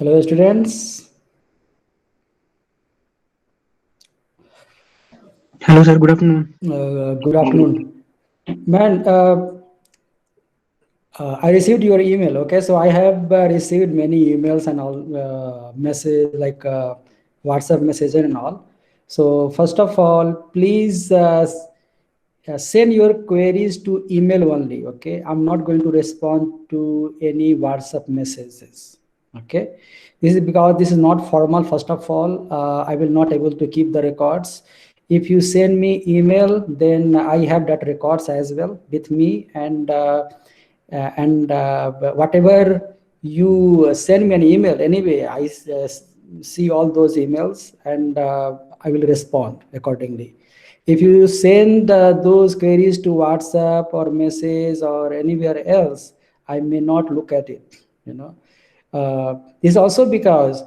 Hello, students. Hello, sir. Good afternoon. Good afternoon. Man, I received your email. Okay, so I have received many emails and all message like WhatsApp messages and all. So first of all, please send your queries to email only. Okay, I'm not going to respond to any WhatsApp messages. Okay, this is because this is not formal. First of all, I will not able to keep the records. If you send me email, then I have that records as well with me, and whatever you send me an email anyway, I see all those emails, and I will respond accordingly. If you send those queries to WhatsApp or message or anywhere else, I may not look at it. This also because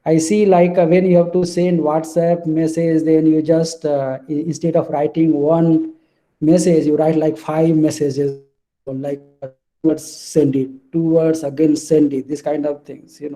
I see like when you have to send WhatsApp message, then you just instead of writing one message, you write like 5 messages, like 2 words send it, 2 words again send it, this kind of things. It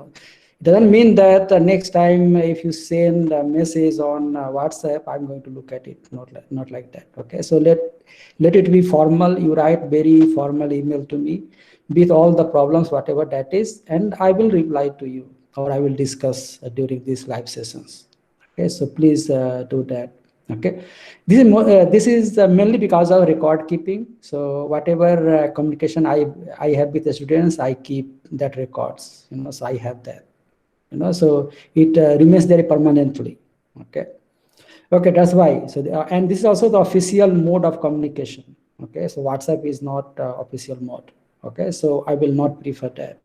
doesn't mean that next time if you send a message on WhatsApp, I'm going to look at it. Not like that. Okay, so let it be formal. You write very formal email to me with all the problems, whatever that is, and I will reply to you, or I will discuss during these live sessions. Okay, so please do that. Okay, this is mainly because of record keeping. So whatever communication I have with the students, I keep that records. So I have that. So it remains there permanently. Okay. Okay, that's why. So and this is also the official mode of communication. Okay, so WhatsApp is not official mode. Okay, so I will not prefer that.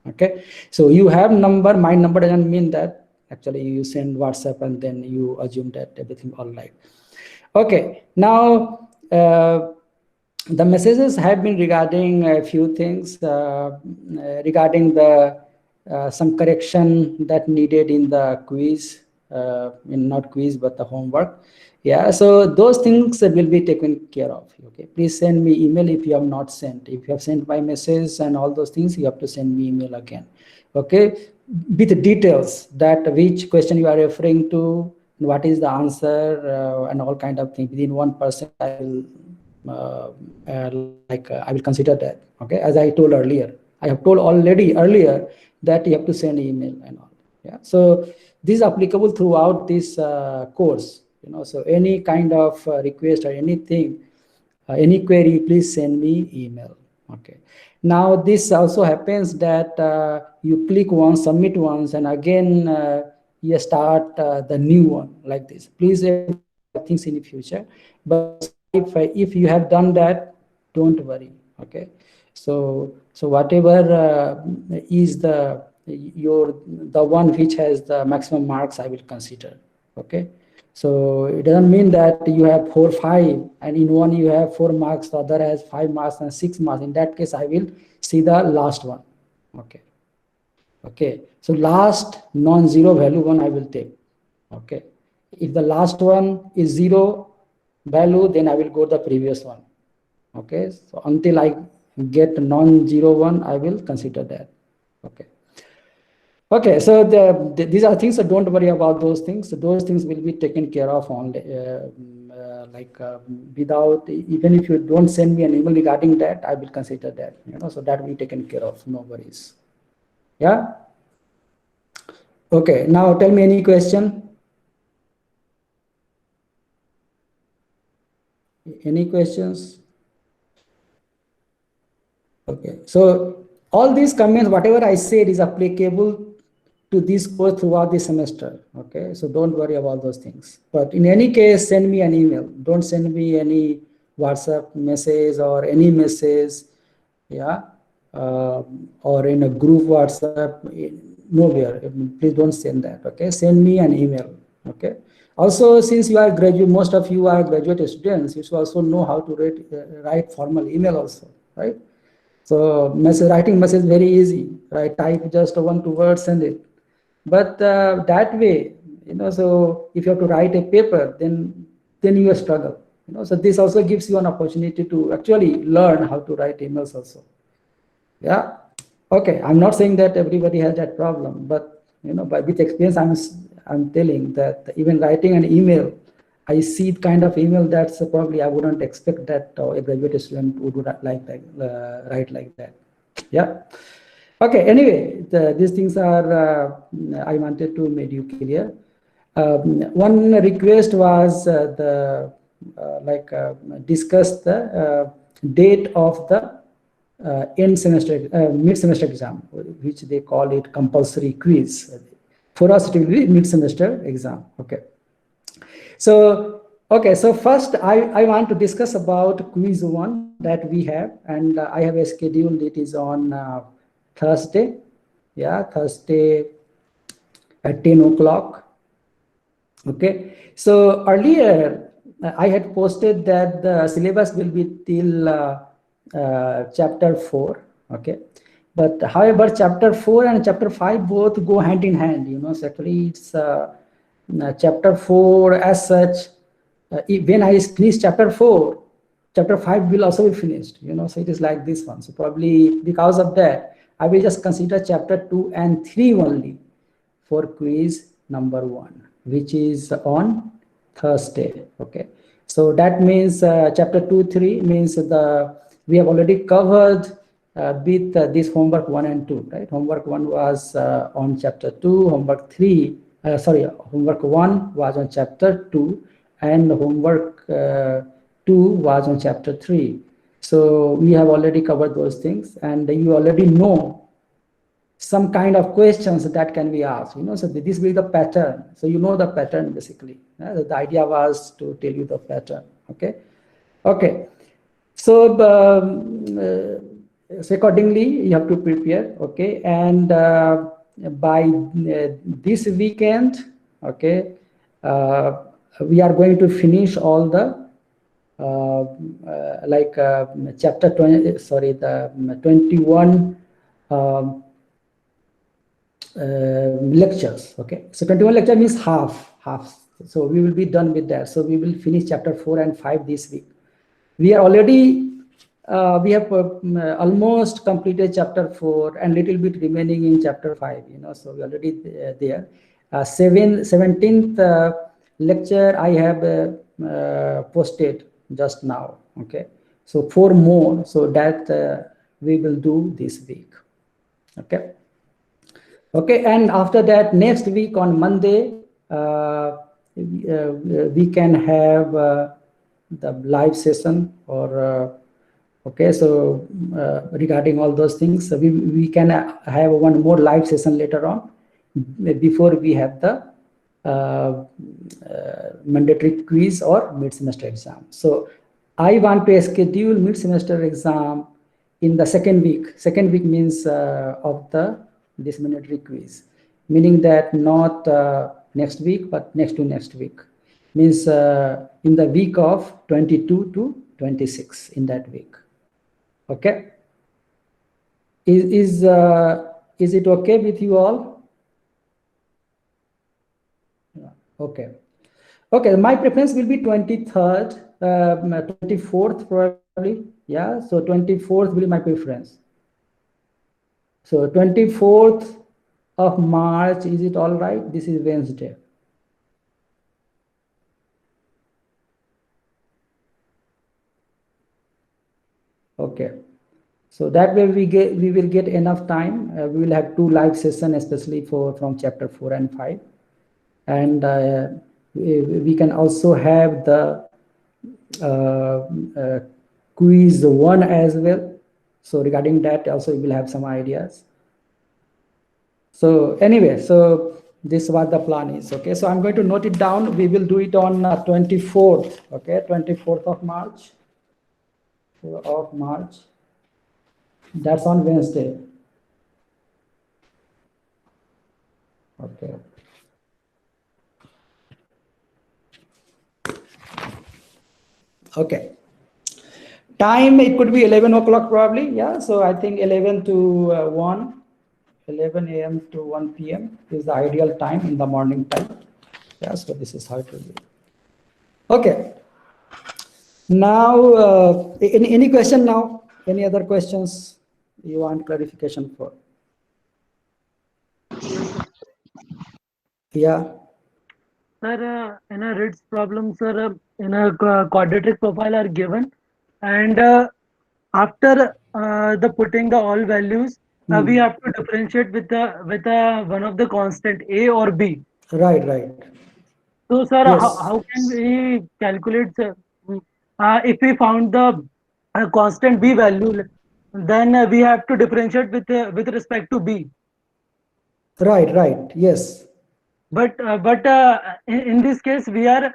Okay, so you have number. My number doesn't mean that actually you send WhatsApp and then you assume that everything all right. Okay, now the messages have been regarding a few things regarding the some correction that needed in the quiz, in not quiz but the homework. Yeah, so those things will be taken care of. Okay, please send me email if you have not sent. If you have sent my message and all those things, you have to send me email again. Okay, with details that which question you are referring to, what is the answer, and all kind of things. Within 1%, I will I will consider that. Okay, as I told earlier, I have told already earlier that you have to send email and all. Yeah, so this is applicable throughout this course. So any kind of request or anything, any query, please send me email. Okay. Now this also happens that you click once, submit once, and again you start the new one like this. Please things in the future, but if you have done that, don't worry. Okay. So whatever is the one which has the maximum marks, I will consider. Okay. So it doesn't mean that you have 4, 5, and in one you have 4 marks, the other has 5 marks and 6 marks. In that case, I will see the last one. Okay. Okay. So last non-zero value one I will take. Okay. If the last one is 0 value, then I will go the previous one. Okay. So until I get non-zero one, I will consider that. Okay. Okay, so these are things, so don't worry about those things. So those things will be taken care of only, without, even if you don't send me an email regarding that, I will consider that, so that will be taken care of, no worries. Yeah. Okay, now tell me any question. Any questions? Okay, so all these comments, whatever I said is applicable to this course throughout the semester. Okay, so don't worry about those things. But in any case, send me an email. Don't send me any WhatsApp message or any message, yeah, or in a group WhatsApp, nowhere. Please don't send that. Okay, send me an email. Okay. Also, since you are graduate, most of you are graduate students, you should also know how to write formal email also, right? So writing message very easy, right? Type just 1, 2 words, send it. But that way, so if you have to write a paper, then you struggle. So this also gives you an opportunity to actually learn how to write emails also. Yeah. Okay, I'm not saying that everybody has that problem, but by with experience, I'm telling that even writing an email, I see the kind of email that's probably I wouldn't expect that a graduate student would write like that. Yeah. Okay. Anyway, these things are I wanted to make you clear. One request was the discuss the date of the end semester, mid-semester exam, which they call it compulsory quiz. For us, it will be mid-semester exam. Okay. So, okay. So first, I want to discuss about quiz one that we have, and I have a scheduled. It is on Thursday. Yeah, Thursday at 10 o'clock. Okay. So earlier, I had posted that the syllabus will be till chapter 4. Okay. But however, chapter 4 and chapter 5 both go hand in hand. So actually, it's chapter 4 as such. When I finish chapter 4, chapter 5 will also be finished. So it is like this one. So probably because of that, I will just consider chapter 2 and 3 only for quiz number 1, which is on Thursday. Okay. So that means chapter 2, 3 means we have already covered with this homework 1 and 2, right? Homework 1 was on chapter 2, homework 1 was on chapter 2, and homework 2 was on chapter 3. So we have already covered those things, and you already know some kind of questions that can be asked. So this will be the pattern. So the pattern basically. The idea was to tell you the pattern. Okay. So so accordingly, you have to prepare. Okay. And by this weekend, okay, we are going to finish all the chapter 20. Sorry, the 21. Lectures. Okay, so 21 lecture means half. So we will be done with that. So we will finish chapter 4 and 5 this week. We are already we have almost completed chapter 4 and little bit remaining in chapter 5. So we already there. 17th lecture I have posted just now. Okay, so 4 more. So that we will do this week. Okay. Okay, and after that, next week on Monday, we can have the live session okay, so regarding all those things, so we can have one more live session later on before we have the mandatory quiz or mid-semester exam. So I want to schedule mid-semester exam in the second week. Second week means of this mandatory quiz, meaning that not next week, but next to next week. Means in the week of 22 to 26 in that week. Okay. Is it okay with you all? Okay. Okay, my preference will be 23rd, 24th probably. Yeah, so 24th will be my preference. So 24th of March, is it all right? This is Wednesday. Okay. So that way we will get enough time. We will have 2 live sessions, especially from chapter 4 and 5. And we can also have the quiz 1 as well. So regarding that also we will have some ideas. So anyway, so this is what the plan is. Okay, so I'm going to note it down. We will do it on 24th. Okay, 24th of March. That's on Wednesday. Okay. Okay. Time, it could be 11 o'clock probably. Yeah. So I think 11 to 1, 11 a.m. to 1 p.m. is the ideal time in the morning time. Yeah. So this is how it will be. Okay. Now, any question now? Any other questions? you want clarification for? Yeah. Sir, in a RIDS problem, sir, in a quadratic profile are given, and after the putting the all values, we Hmm. have to differentiate with the one of the constant A or B. Right, right. So, sir, Yes. how can we calculate, sir? If we found the constant B value, then we have to differentiate with respect to B. Right, right. Yes. But in this case, we are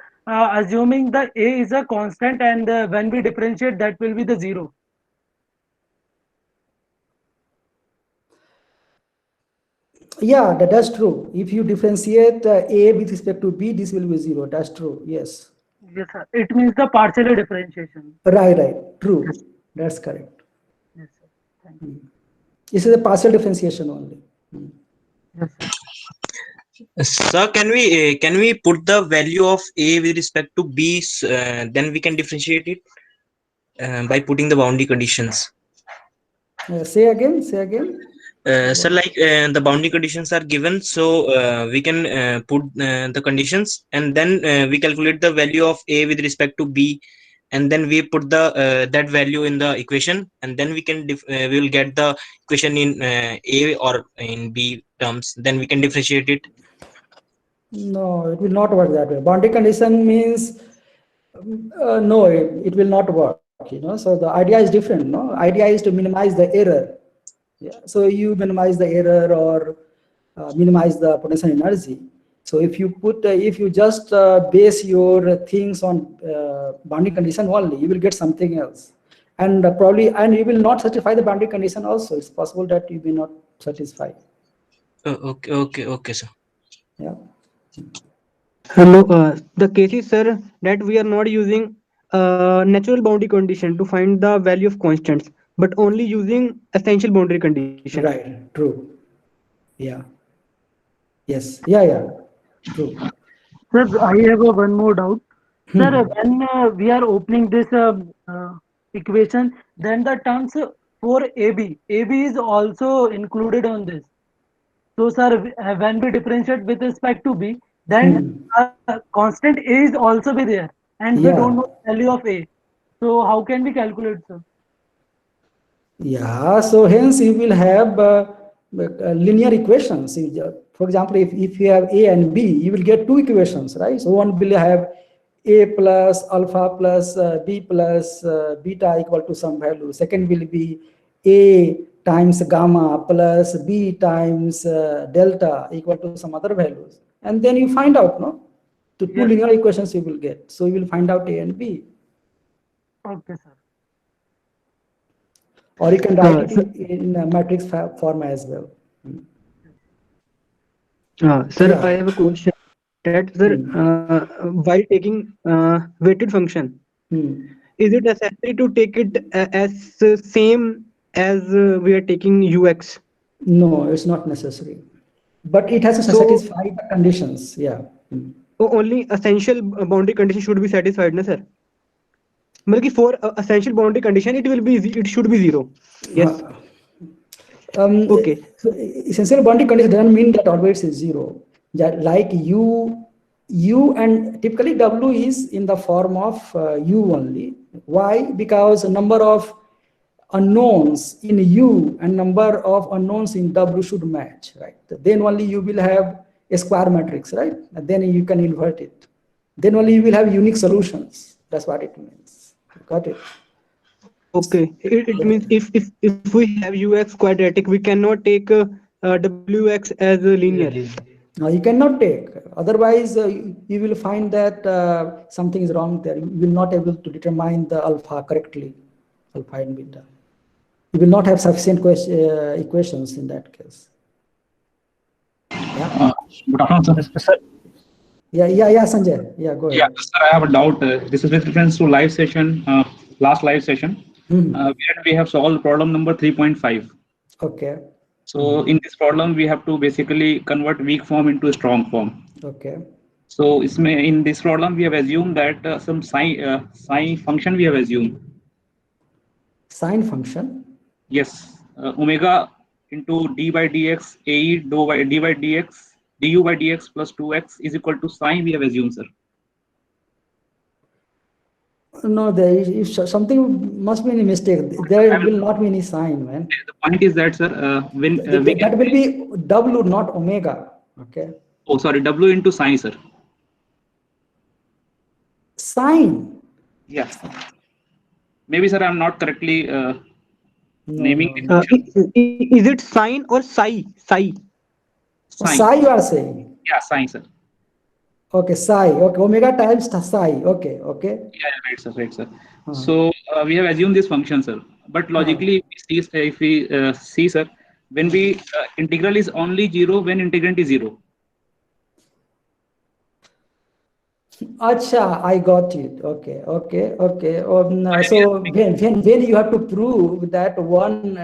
assuming the A is a constant, and when we differentiate, that will be the zero. Yeah, that's true. If you differentiate A with respect to B, this will be zero. That's true. Yes. Yes, sir. It means the partial differentiation. Right, right. Yes, True. That's correct. yes, sir. Thank you. This is a partial differentiation only. Yes, sir. Sir, can we put the value of A with respect to B, then we can differentiate it by putting the boundary conditions. Say again. Say again. So like the boundary conditions are given, so we can put the conditions, and then we calculate the value of A with respect to B, and then we put the that value in the equation, and then we will get the equation in A or in B terms. Then we can differentiate it. No, it will not work that way. Boundary condition means no, it will not work. So the idea is different. No, idea is to minimize the error. Yeah. So you minimize the error or minimize the potential energy. So if you just base your things on boundary condition only, you will get something else, and and you will not satisfy the boundary condition also. It's possible that you will not satisfy. Okay, sir. Yeah. No, the case is, sir, that we are not using natural boundary condition to find the value of constants, but only using essential boundary condition. Right. True. Yeah. Yes. Yeah. Yeah. True. Sir, I have one more doubt. Sir, when we are opening this equation, then the terms for AB is also included on this. So, sir, when we differentiate with respect to B, then constant A is also be there, and we don't know Yeah. the value of A. So, how can we calculate, sir? Yeah, so hence you will have linear equations. For example, if you have A and B, you will get two equations, right? So one will have A plus alpha plus B plus beta equal to some value. Second will be A times gamma plus B times delta equal to some other values. And then you find out, no? The two Yes. linear equations you will get. So you will find out A and B. Okay, sir. Or you can write it Sir, in a matrix form as well. sir, I Yeah. have a question. That, sir, while taking weighted function, Hmm. is it necessary to take it as same as we are taking UX? No, it's not necessary. But it has to So satisfy the conditions. Yeah. only essential boundary condition should be satisfied, na, sir? मतलब कि for essential boundary condition, it should be zero. Yes. Um, Okay. so essential boundary condition doesn't mean that always is zero. Like U and typically W is in the form of U only. Why? Because a number of unknowns in U and number of unknowns in W should match, right? Then only you will have a square matrix, right? And then you can invert it. Then only you will have unique solutions. That's what it means. Got it? Okay. It means if we have UX quadratic, we cannot take WX as a linear. Now you cannot take. Otherwise, you will find that something is wrong there. You will not able to determine the alpha correctly, alpha and beta. You will not have sufficient equations in that case. Yeah. Good afternoon, sir. Yeah, Sanjay. Yeah, go Yeah, ahead. sir, I have a doubt. This is with reference to live session, last live session, where we have solved problem number 3.5. Okay. So in this problem, we have to basically convert weak form into a strong form. Okay. So in this problem, we have assumed that some psi function we have assumed. Sine function. Yes. omega into d by dx ae d by dx du by dx plus 2x is equal to sine, we have assumed, sir. No, there is something must be any mistake. There will not be any sign, man. The point is that, sir, when we That will be W, not omega. Okay. oh, sorry, w into sine, sir. Sine. Yeah. Maybe, sir, I'm not correctly naming the no. function. Is it sine or psi? Psi. Sine. Psi you are saying. Yeah, sine, sir. Okay, psi. Okay, omega times psi. Okay, okay. Yeah, right, sir. Right, sir. So we have assumed this function, sir. But logically, if we see, sir, when we integral is only 0 when integrand is 0. Acha, I got it. Okay, okay, okay. So when you have to prove that one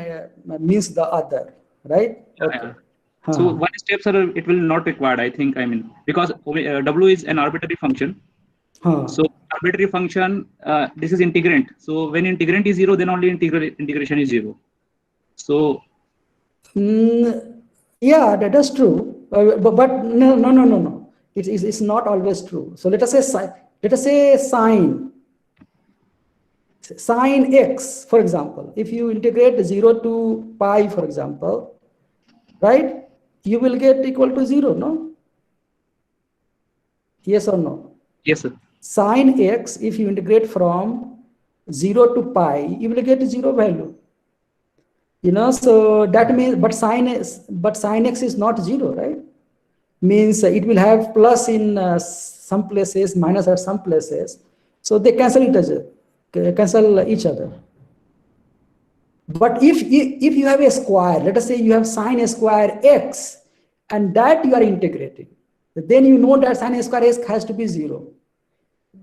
means the other, right? Okay. So one step, sir, it will not required, I think. I mean, because w is an arbitrary function. So arbitrary function, this is integrand. So when integrand is 0, then only integration is 0. So yeah, that is true. But no. It's not always true. So let us say sine x, for example. If you integrate 0 to pi, for example, right, you will get equal to 0, no? Yes or no? Yes, sir. Sine x, if you integrate from 0 to pi, you will get 0 value. So that means, but sine x is not 0, right? Means it will have plus in some places, minus at some places. So they cancel each other. But if you have a square, let us say you have sine square x, and that you are integrating, then you know that sine square x has to be 0.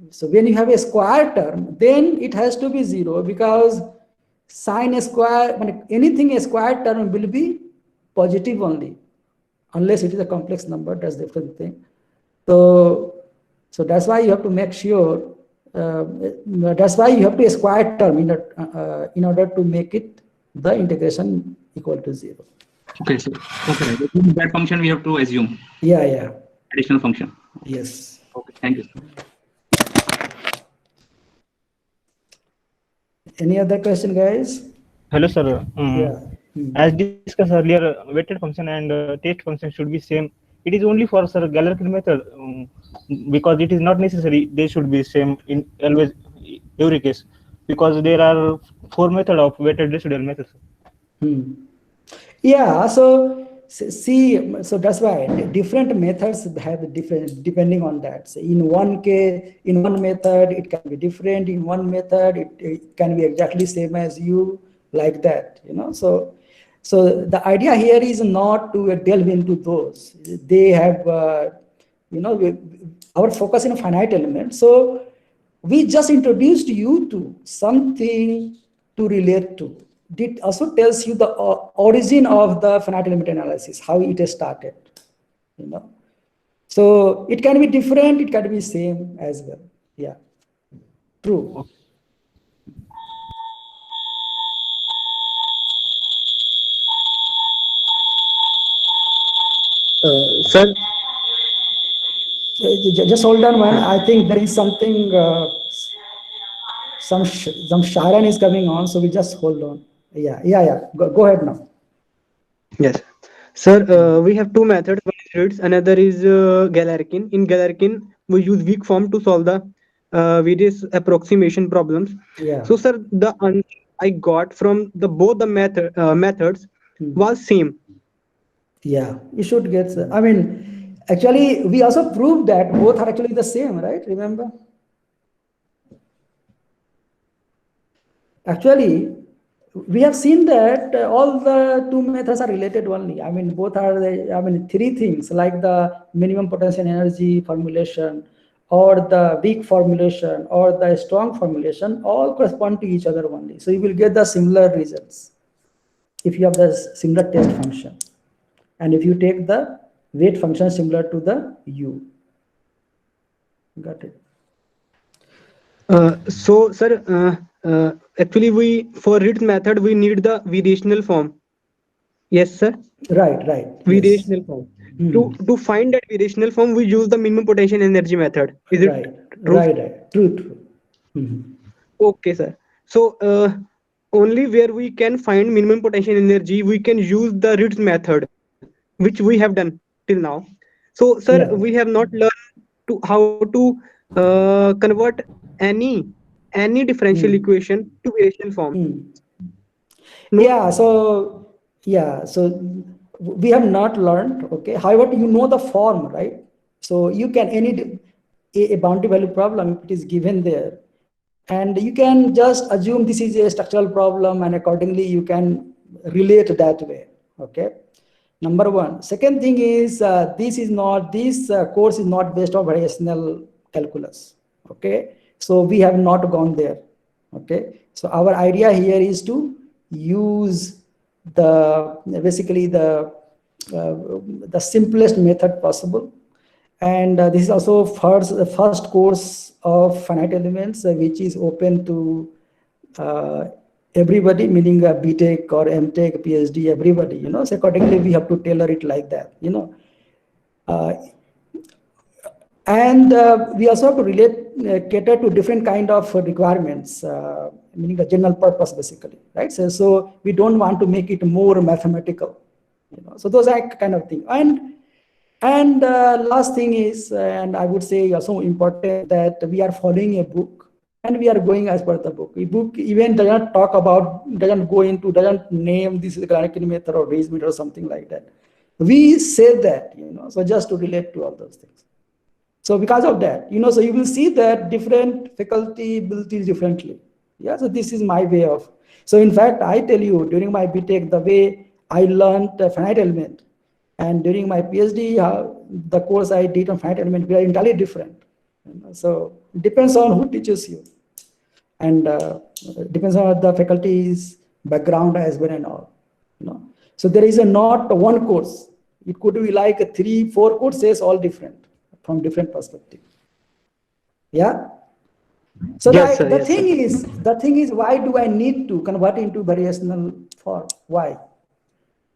So when you have a square term, then it has to be 0, because sine square, anything a square term will be positive only, unless it is a complex number. That's the different thing. So that's why you have to make sure. That's why you have to square term in order to make it the integration equal to 0. Okay, so okay, that function we have to assume. Yeah. Additional function. Yes. Okay, thank you. Any other question, guys? Hello, sir. Yeah. As discussed earlier, weighted function and test function should be same. It is only for sir Galerkin method, because it is not necessary they should be same in always every case, because there are 4 methods of weighted residual methods. Yeah. So see, so that's why different methods have different, depending on that. So in one case, in one method, it can be different. In one method, it can be exactly same as you, like that. So the idea here is not to delve into those. They have, our focus in a finite element. So we just introduced you to something to relate to. It also tells you the origin of the finite element analysis, how it started. So it can be different, it can be same as well. Yeah, true. Sir, just hold on, man. I think there is something. Some Sharan is coming on, so we just hold on. Yeah. Go ahead now. yes. Sir, we have 2 methods. One is Ritz, another is Galerkin. In Galerkin, we use weak form to solve the various approximation problems. Yeah. So, sir, the answer I got from both the methods was same. Yeah, you should get. I mean, actually, we also proved that both are actually the same, right? Remember? Actually, we have seen that all the 2 methods are related only. I mean, both are 3 things, like the minimum potential energy formulation, or the weak formulation, or the strong formulation, all correspond to each other only. So you will get the similar results if you have the similar test function, and if you take the weight function similar to the U. Got it? So, sir, actually, for Ritz method, we need the variational form. Yes, sir. Right, right. Yes. Variational form. To find that variational form, we use the minimum potential energy method. Is it Right, true? right. True. Okay, sir. So only where we can find minimum potential energy, we can use the Ritz method, which we have done till now. So, sir, Yeah. we have not learned to how to convert any differential equation to variational form. No. So we have not learned. Okay, however, you know the form, right? So you can a boundary value problem, if it is given there, and you can just assume this is a structural problem, and accordingly you can relate that way. Okay, number one. Second thing is this course is not based on variational calculus. Okay, so we have not gone there. Okay, so our idea here is to use basically the simplest method possible, and this is also the first course of finite elements, which is open to uh, everybody, meaning a BTech or MTech, PhD, everybody. So accordingly we have to tailor it like that. And we also have to cater to different kind of requirements, meaning a general purpose, basically, right? So we don't want to make it more mathematical. So those are kind of thing. And last thing is, and I would say also important, that we are following a book and we are going as per the book. The book even doesn't name this is the Galenic method or Ray's method or something like that. We say that, so just to relate to all those things. So because of that, so you will see that different faculty build it differently. Yeah, so this is my way of. So in fact, I tell you, during my BTech, the way I learned finite element, and during my PhD, the course I did on finite element, we are entirely different. So it depends on who teaches you, and depends on the faculty's background as well and all. So there is not one course. It could be like 3-4 courses, all different from different perspective. Yeah. So Yes, the sir. thing is, why do I need to convert into variational form? Why?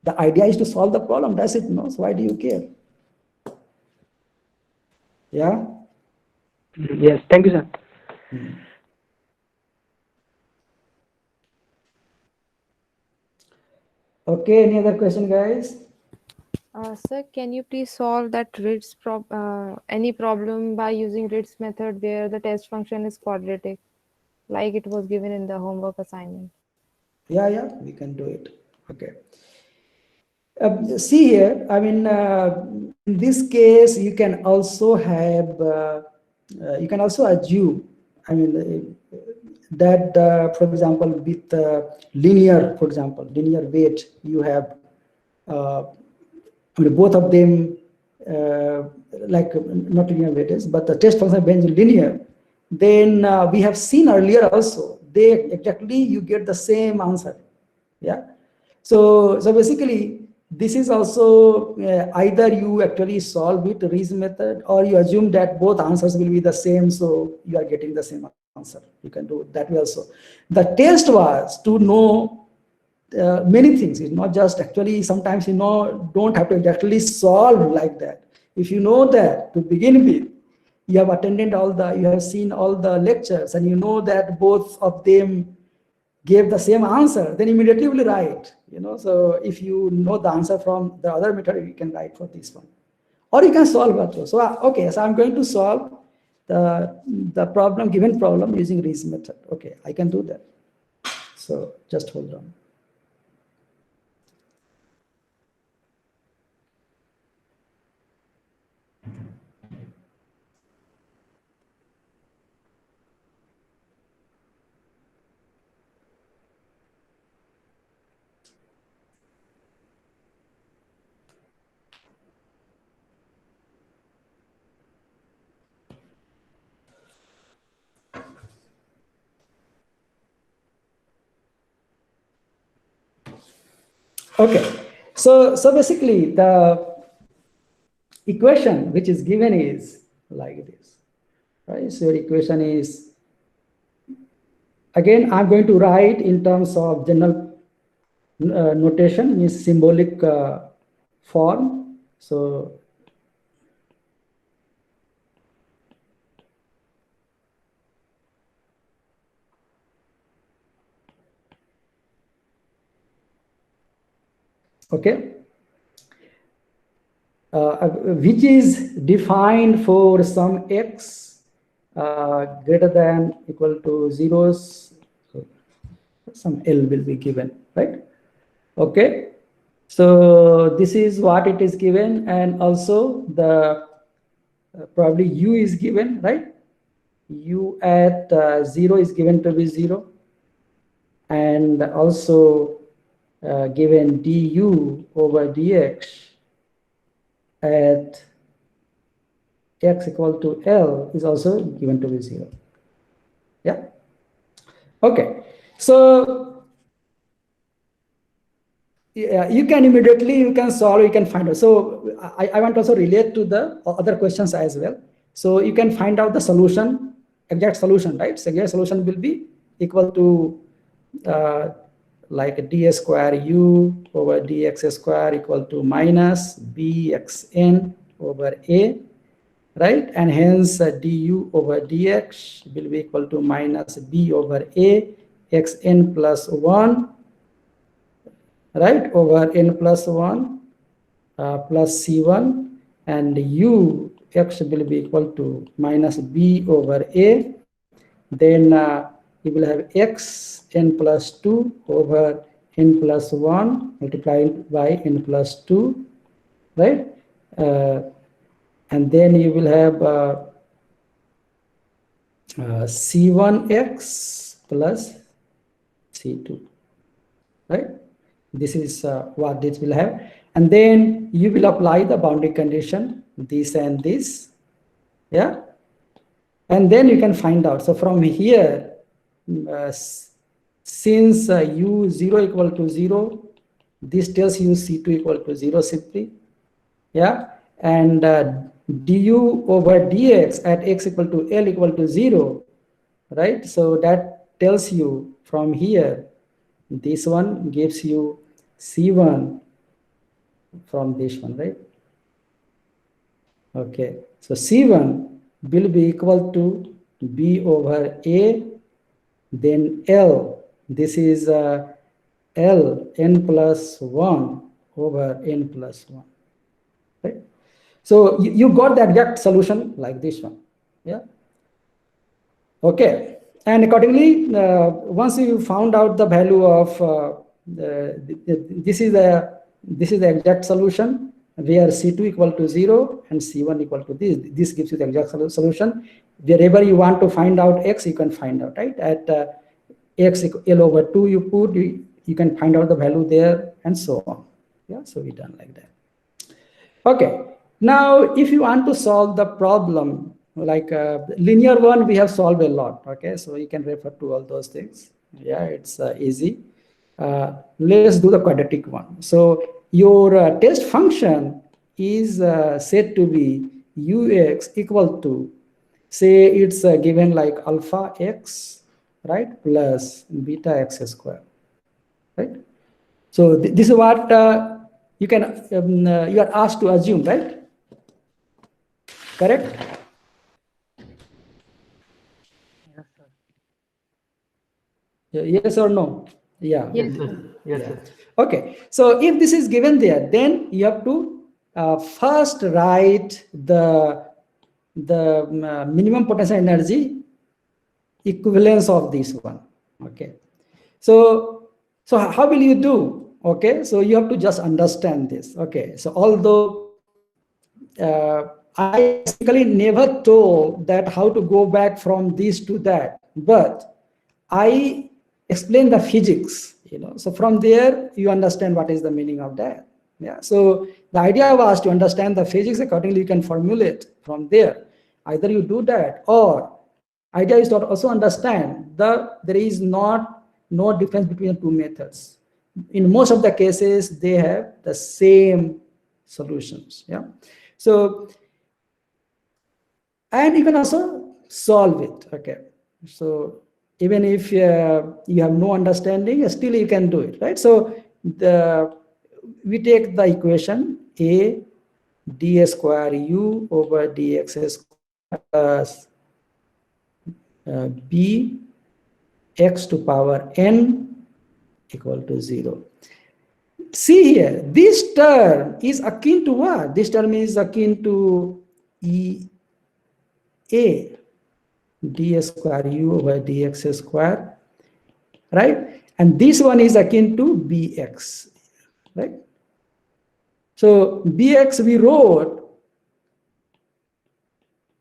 The idea is to solve the problem. That's it. No. So why do you care? Yeah. Yes. Thank you, sir. Okay. Any other question, guys? Sir, can you please solve that any problem by using Ritz method where the test function is quadratic, like it was given in the homework assignment? Yeah, we can do it. Okay. See here, I mean, in this case, you can also have, you can also assume, I mean, that, for example, with linear, for example, linear weight, you have, I mean, both of them, like not linear weights, but the test function being linear, then we have seen earlier also, you get the same answer. Yeah. So basically, this is also either you actually solve it Ray's method, or you assume that both answers will be the same, so you are getting the same answer. You can do it that way also. The test was to know many things. It's not just actually, sometimes don't have to actually solve like that. If you know that to begin with, you have attended you have seen all the lectures, and you know that both of them gave the same answer, then immediately will write. So if you know the answer from the other method, you can write for this one, or you can solve it. So okay, so I'm going to solve the given problem using Ray's method. Okay, I can do that. So just hold on. Okay, so basically the equation which is given is like this, right? So your equation is, again, I'm going to write in terms of general notation means symbolic form. So okay, which is defined for some x greater than equal to zeros, so some L will be given, right? Okay, so this is what it is given, and also the probably u is given, right? U at 0 is given to be 0, and also given du over dx at x equal to L is also given to be 0. Yeah. Okay. So yeah, you can immediately, you can solve, you can find out. So I want to also relate to the other questions as well. So you can find out the solution, exact solution, right? So exact solution will be equal to like d square u over dx square equal to minus bxn over a, right? And hence du over dx will be equal to minus b over a xn plus 1, right, over n plus 1 plus c1, and u x will be equal to minus b over a. Then you will have x n plus 2 over n plus 1 multiplied by n plus 2, right? And then you will have c1x plus c2, right? This is what this will have. And then you will apply the boundary condition, this and this, yeah? And then you can find out. So from here, since u0 equal to 0, this tells you c2 equal to 0 simply, yeah? And du over dx at x equal to L equal to 0, right? So that tells you from here, this one gives you c1 from this one, right? Okay, so c1 will be equal to b over a, then L, this is L n plus 1 over n plus 1, right? So you got the exact solution like this one, yeah? Okay, and accordingly, once you found out the value of this is the exact solution, where c2 equal to 0 and c1 equal to this gives you the exact solution. Wherever you want to find out x, you can find out, right? At x L over 2 you put, you can find out the value there, and so on. Yeah, so we done like that. Okay, now if you want to solve the problem, like linear one, we have solved a lot. Okay, so you can refer to all those things. Yeah, it's easy. Let's do the quadratic one. So your test function is said to be ux equal to, say it's given like alpha x, right, plus beta x square, right? So this is what you can you are asked to assume, right? Correct? Yes, sir. Yes or no? Yeah. Yes. Yes, Yeah. sir. Okay, so if this is given there, then you have to first write the minimum potential energy equivalence of this one. Okay, so how will you do? Okay, so you have to just understand this. Okay, so although I basically never told that how to go back from this to that, but I explain the physics, you know. So from there you understand what is the meaning of that. Yeah, so the idea was to understand the physics, accordingly you can formulate from there. Either you do that, or idea is to also understand there is no difference between the two methods. In most of the cases they have the same solutions. Yeah, so and you can also solve it. Okay, so even if you have no understanding, still you can do it, right? So we take the equation a d square u over dx square plus b x to power n equal to 0. See here, this term is akin to what? This term is akin to E a d square u over dx square, right? And this one is akin to bx, right? So bx we wrote,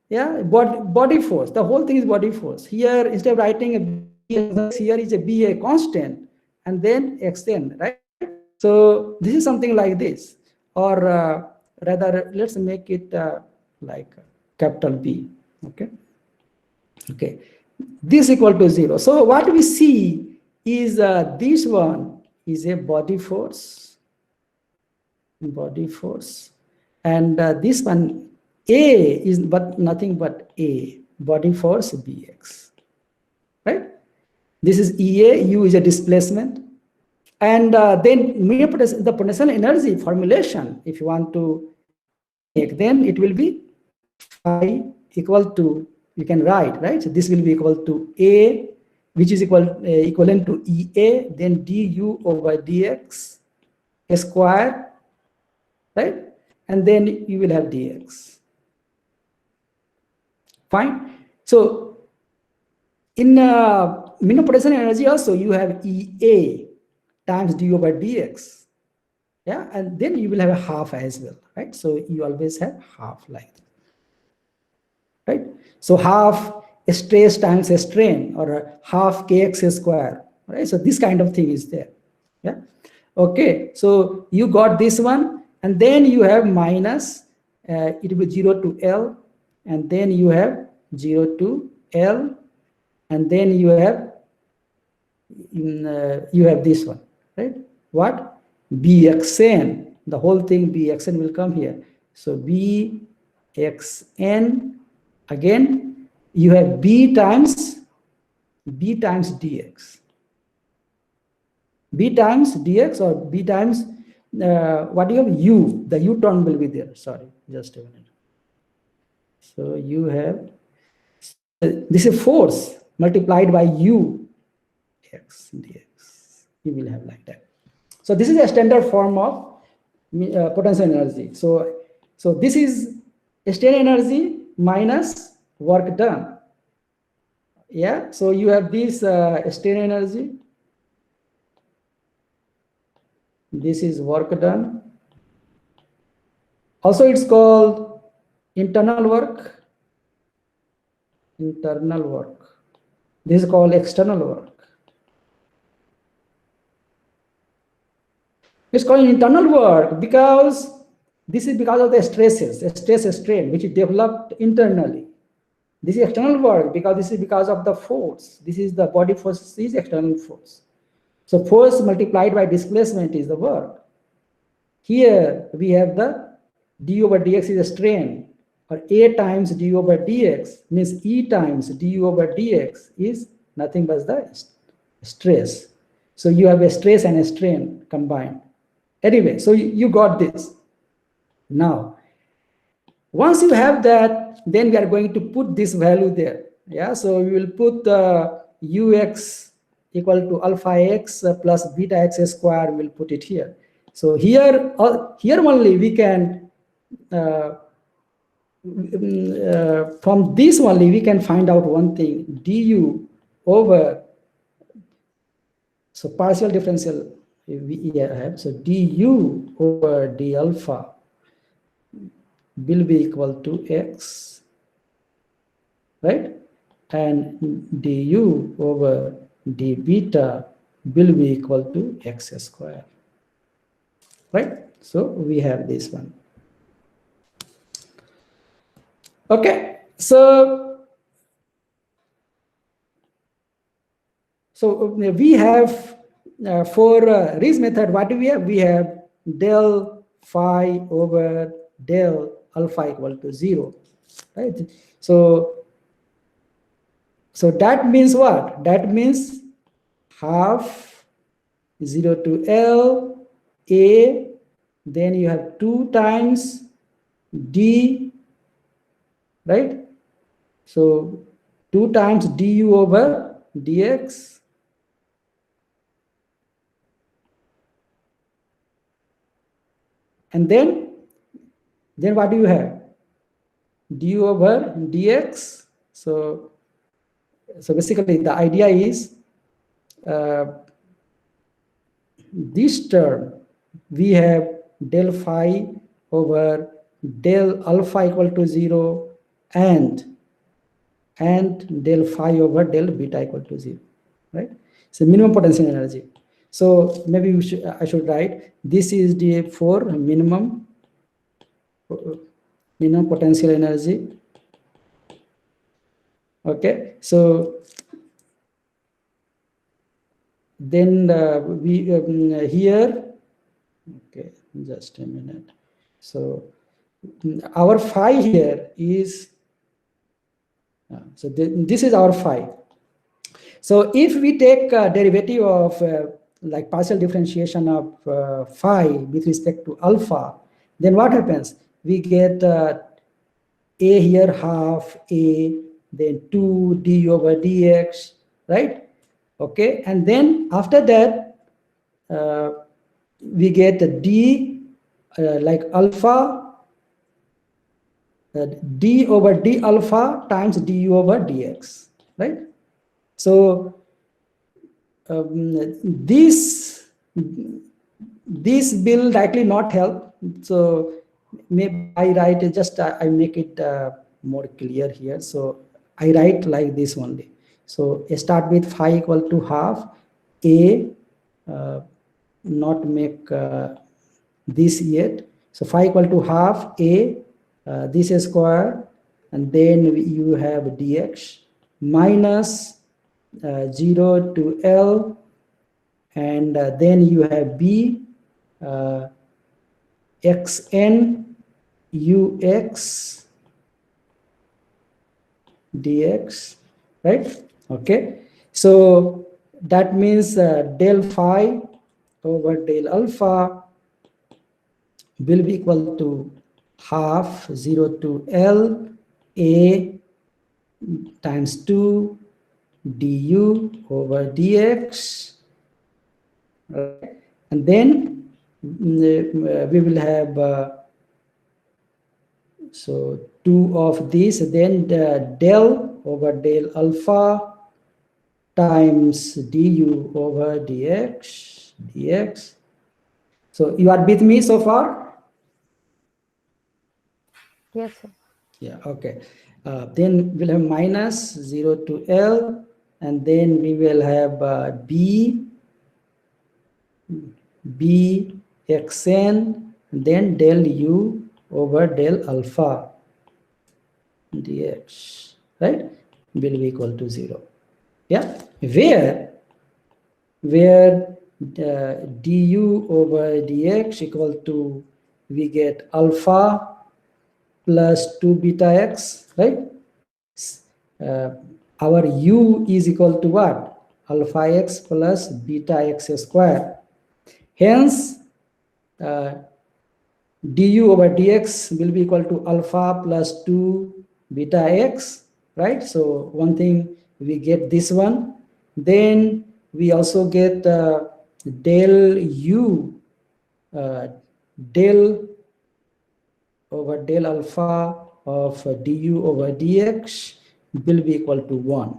yeah, body force. The whole thing is body force. Here, instead of writing a bx, here is a b, a constant, and then xn, right? So this is something like this, or rather, let's make it like capital B. Okay. Okay. This equal to 0. So what we see is this one is a body force, and this one A is but nothing but a body force bx, right? This is EA, U is a displacement. And then the potential energy formulation, if you want to make, then it will be phi equal to, you can write, right? So this will be equal to A, which is equivalent to EA, then du over dx square, right? And then you will have dx. Fine. So in minimum potential energy also, you have EA times du over dx, yeah, and then you will have a half as well, right? So you always have half like that, right? So half stress times a strain, or half kx square, right? So this kind of thing is there, yeah. Okay, so you got this one, and then you have minus, it will be 0 to L, and then you have 0 to L, and then you have this one, right? What? Bxn, the whole thing Bxn will come here. So Bxn, again, you have B times dx. B times dx, or B times, what do you have? U, the U term will be there. Sorry, just a minute. So you have, this is force multiplied by U x dx. You will have like that. So this is a standard form of potential energy. So this is strain energy minus work done. Yeah. So you have this strain energy. This is work done. Also, it's called internal work. Internal work. This is called external work. It's called internal work because this is because of the stresses, stress strain, which is developed internally. This is external work because this is because of the force. This is the body force, is external force. So force multiplied by displacement is the work. Here we have the du over dx is a strain, or A times du over dx means E times du over dx is nothing but the stress. So you have a stress and a strain combined. Anyway, so you got this. Now, once you have that, then we are going to put this value there. Yeah, so we will put ux equal to alpha x plus beta x square. We'll put it here. So here only we can, from this only we can find out one thing: du over, so partial differential we have, so du over d alpha will be equal to x, right? And du over d beta will be equal to x square, right? So we have this one. Okay, so we have for Riesz method, what do we have? We have del phi over del alpha equal to 0, right? So that means what? That means half 0 to L A, then you have 2 times D, right? So 2 times du over dx, and then what do you have? Du over dx. So basically the idea is this term we have del phi over del alpha equal to 0 and del phi over del beta equal to 0, right? So minimum potential energy. So maybe I should write this is the for minimum potential energy. Okay, so then we here, okay, just a minute. So our phi here is so this is our phi. So if we take derivative of like partial differentiation of phi with respect to alpha, then what happens? We get a here half a, then 2 d over dx, right? Okay, and then after that we get a d like alpha d over d alpha times du over dx, right? So this will directly not help. So maybe I write it, just I make it more clear here. So I write like this only. So I start with phi equal to half a, not make this yet. So phi equal to half a, this is square, and then you have dx minus 0 to L, and then you have b xn ux dx, right? Okay, so that means del phi over del alpha will be equal to half 0 to L a times 2 du over dx, right? And then we will have so 2 of this, then del over del alpha times du over dx. So you are with me so far? Yes, sir. Yeah, okay. Then we'll have minus 0 to L, and then we will have b xn, then del u over del alpha dx, right? Will be equal to 0. Yeah, where du over dx equal to, we get alpha plus 2 beta x, right? Our u is equal to what? Alpha x plus beta x square. Hence, du over dx will be equal to alpha plus 2 beta x, right? So one thing, we get this one. Then we also get del u, del over del alpha of du over dx will be equal to 1,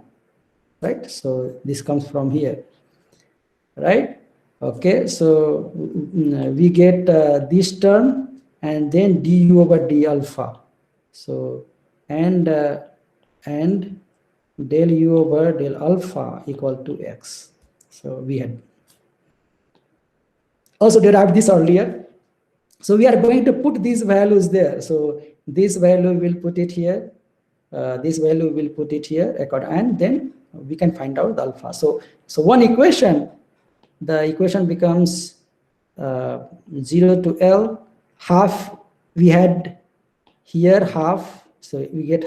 right? So this comes from here, right? Okay, so we get this term, and then du over d alpha. So and del u over del alpha equal to x. So we had also derived this earlier. So we are going to put these values there. So this value will put it here. This value will put it here, and then we can find out the alpha. So one equation, the equation becomes 0 to L, half we had here half, so we get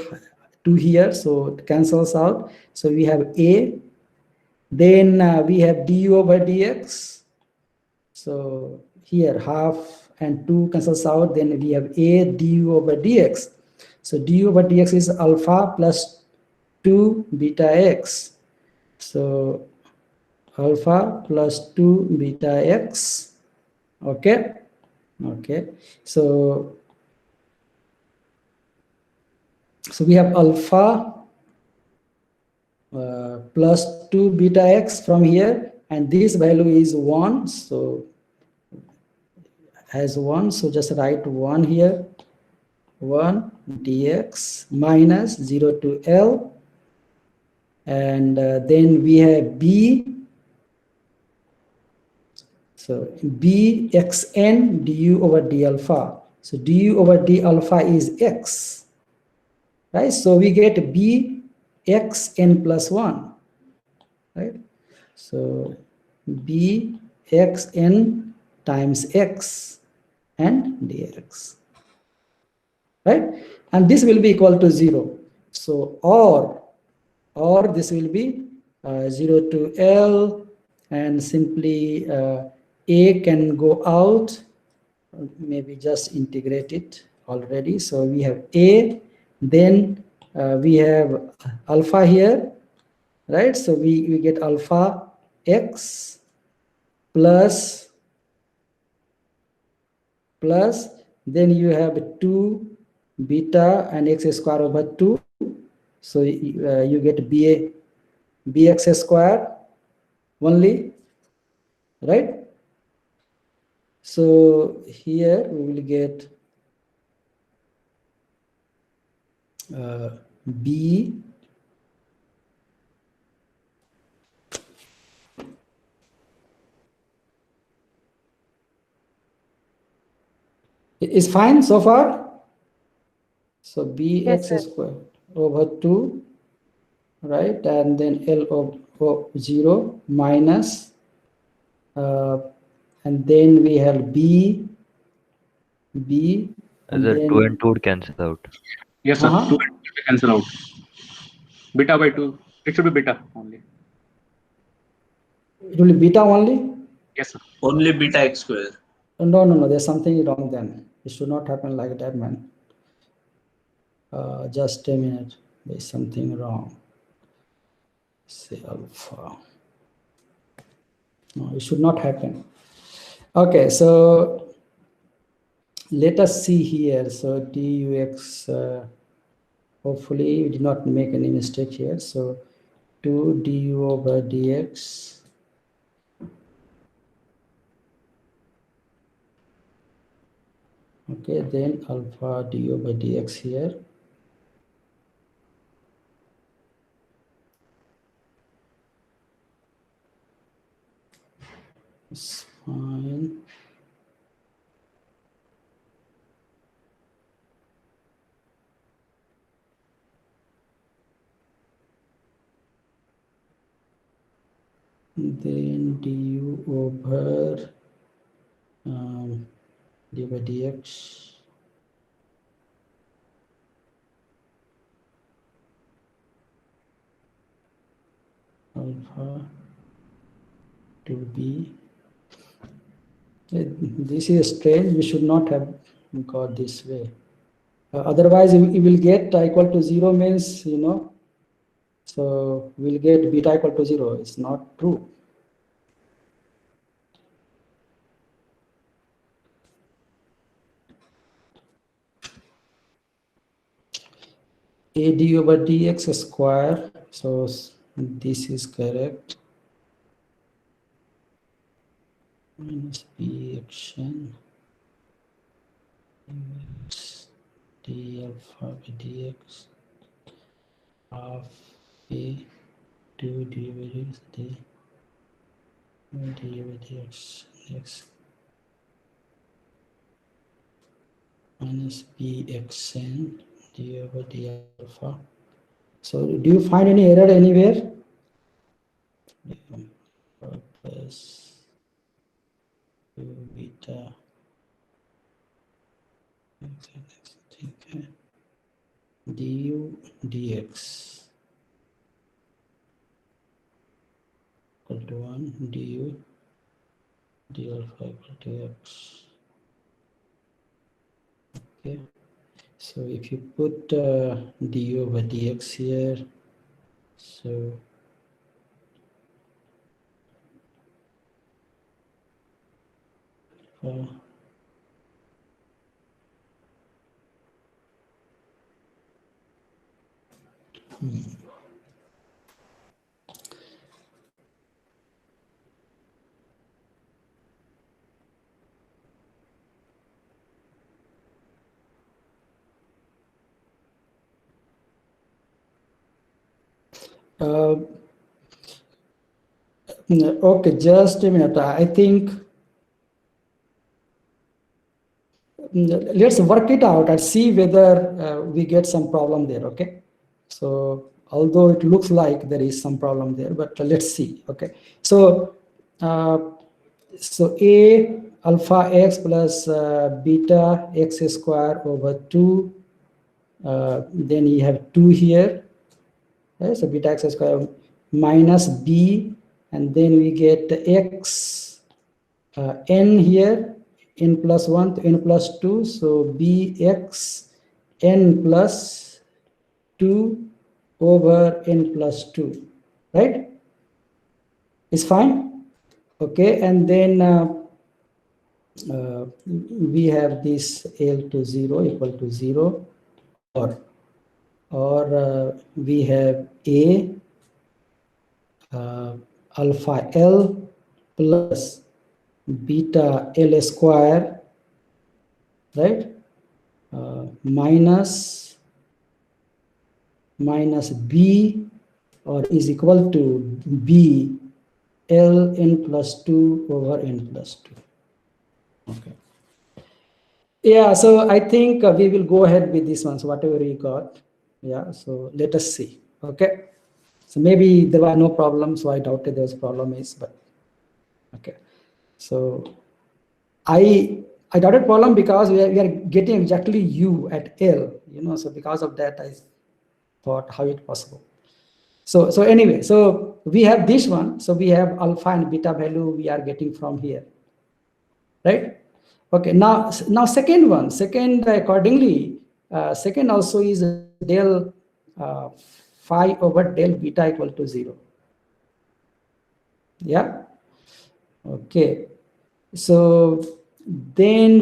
2 here, so it cancels out. So we have a, then we have du over dx, So here half and 2 cancels out, then we have a du over dx. So du over dx is alpha plus 2 beta x. So alpha plus 2 beta x. Okay. Okay. So we have alpha plus 2 beta x from here, and this value is 1. So as 1, so just write 1 here. 1 dx minus 0 to L, and then we have b. So b xn du over d alpha. So du over d alpha is x, right? So we get b xn plus 1, right? So b xn times x and dx, right? And this will be equal to 0. So or this will be 0 to L, and simply a can go out, maybe just integrate it already. So we have a, then we have alpha here, right? So we get alpha x plus then you have 2 beta and x square over 2. So you get bx square only, right? So here we will get b is fine so far. So bx Yes, square over 2, right? And then L of 0 minus, and then we have b, and The then 2 and 2 would cancel out. Yes, sir. 2 and 2 will cancel out. Beta by 2. It should be beta only. it will be beta only. Yes, sir. Only beta x square. No. There's something wrong then. It should not happen like that, man. Just a minute. There's something wrong. Say alpha. No, it should not happen. Okay, so let us see here. So dux, hopefully we did not make any mistake here. So 2 du over dx. Okay, then alpha du over dx here. It's fine. Then du over du by dx. Alpha to b. This is strange. We should not have got this way. Otherwise, we will get equal to 0 means, so we'll get beta equal to 0. It's not true. AD over dx square. So this is correct. Minus b action d alpha by dx half a 2 d by dx d by dx minus b xn d over d alpha. So do you find any error anywhere? Plus 2 beta du dx equal to 1 du d alpha equal to x. Okay, so if you put du over dx here, so okay, just a minute. I think let's work it out and see whether we get some problem there. Okay, so although it looks like there is some problem there, but let's see. Okay, so so a alpha x plus beta x square over 2, then you have 2 here, right? So beta x square minus b, and then we get x n here, n plus 1 to n plus 2, so bx n plus 2 over n plus 2, right? It's fine. Okay, and then we have this L to 0 equal to 0, or we have A alpha L plus beta L square, right? Minus B, or is equal to B L n plus 2 over n plus 2. Okay. Yeah, so I think we will go ahead with this one. So whatever we got, yeah, so let us see. Okay, so maybe there were no problems, so I doubted there was problem is, but okay. So I doubted problem because we are getting exactly U at L, you know, so because of that I thought how it possible. So anyway, so we have this one, so we have alpha and beta value we are getting from here, right? Okay, now second one, accordingly, second also is del phi over del beta equal to 0. Yeah. Okay. So then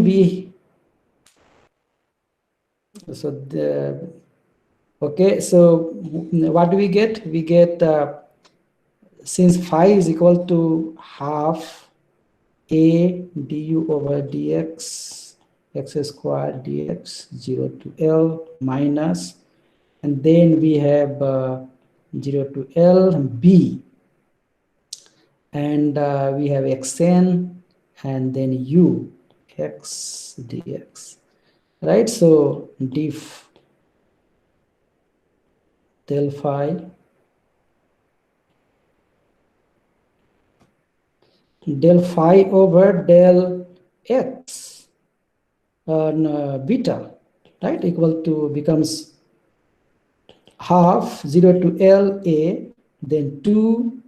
okay, so what do we get? We get since phi is equal to half a du over dx x square dx 0 to L minus, and then we have 0 to L b, and we have xn, and then u x dx, right? So del phi over del x beta, right, equal to becomes half 0 to L a, then 2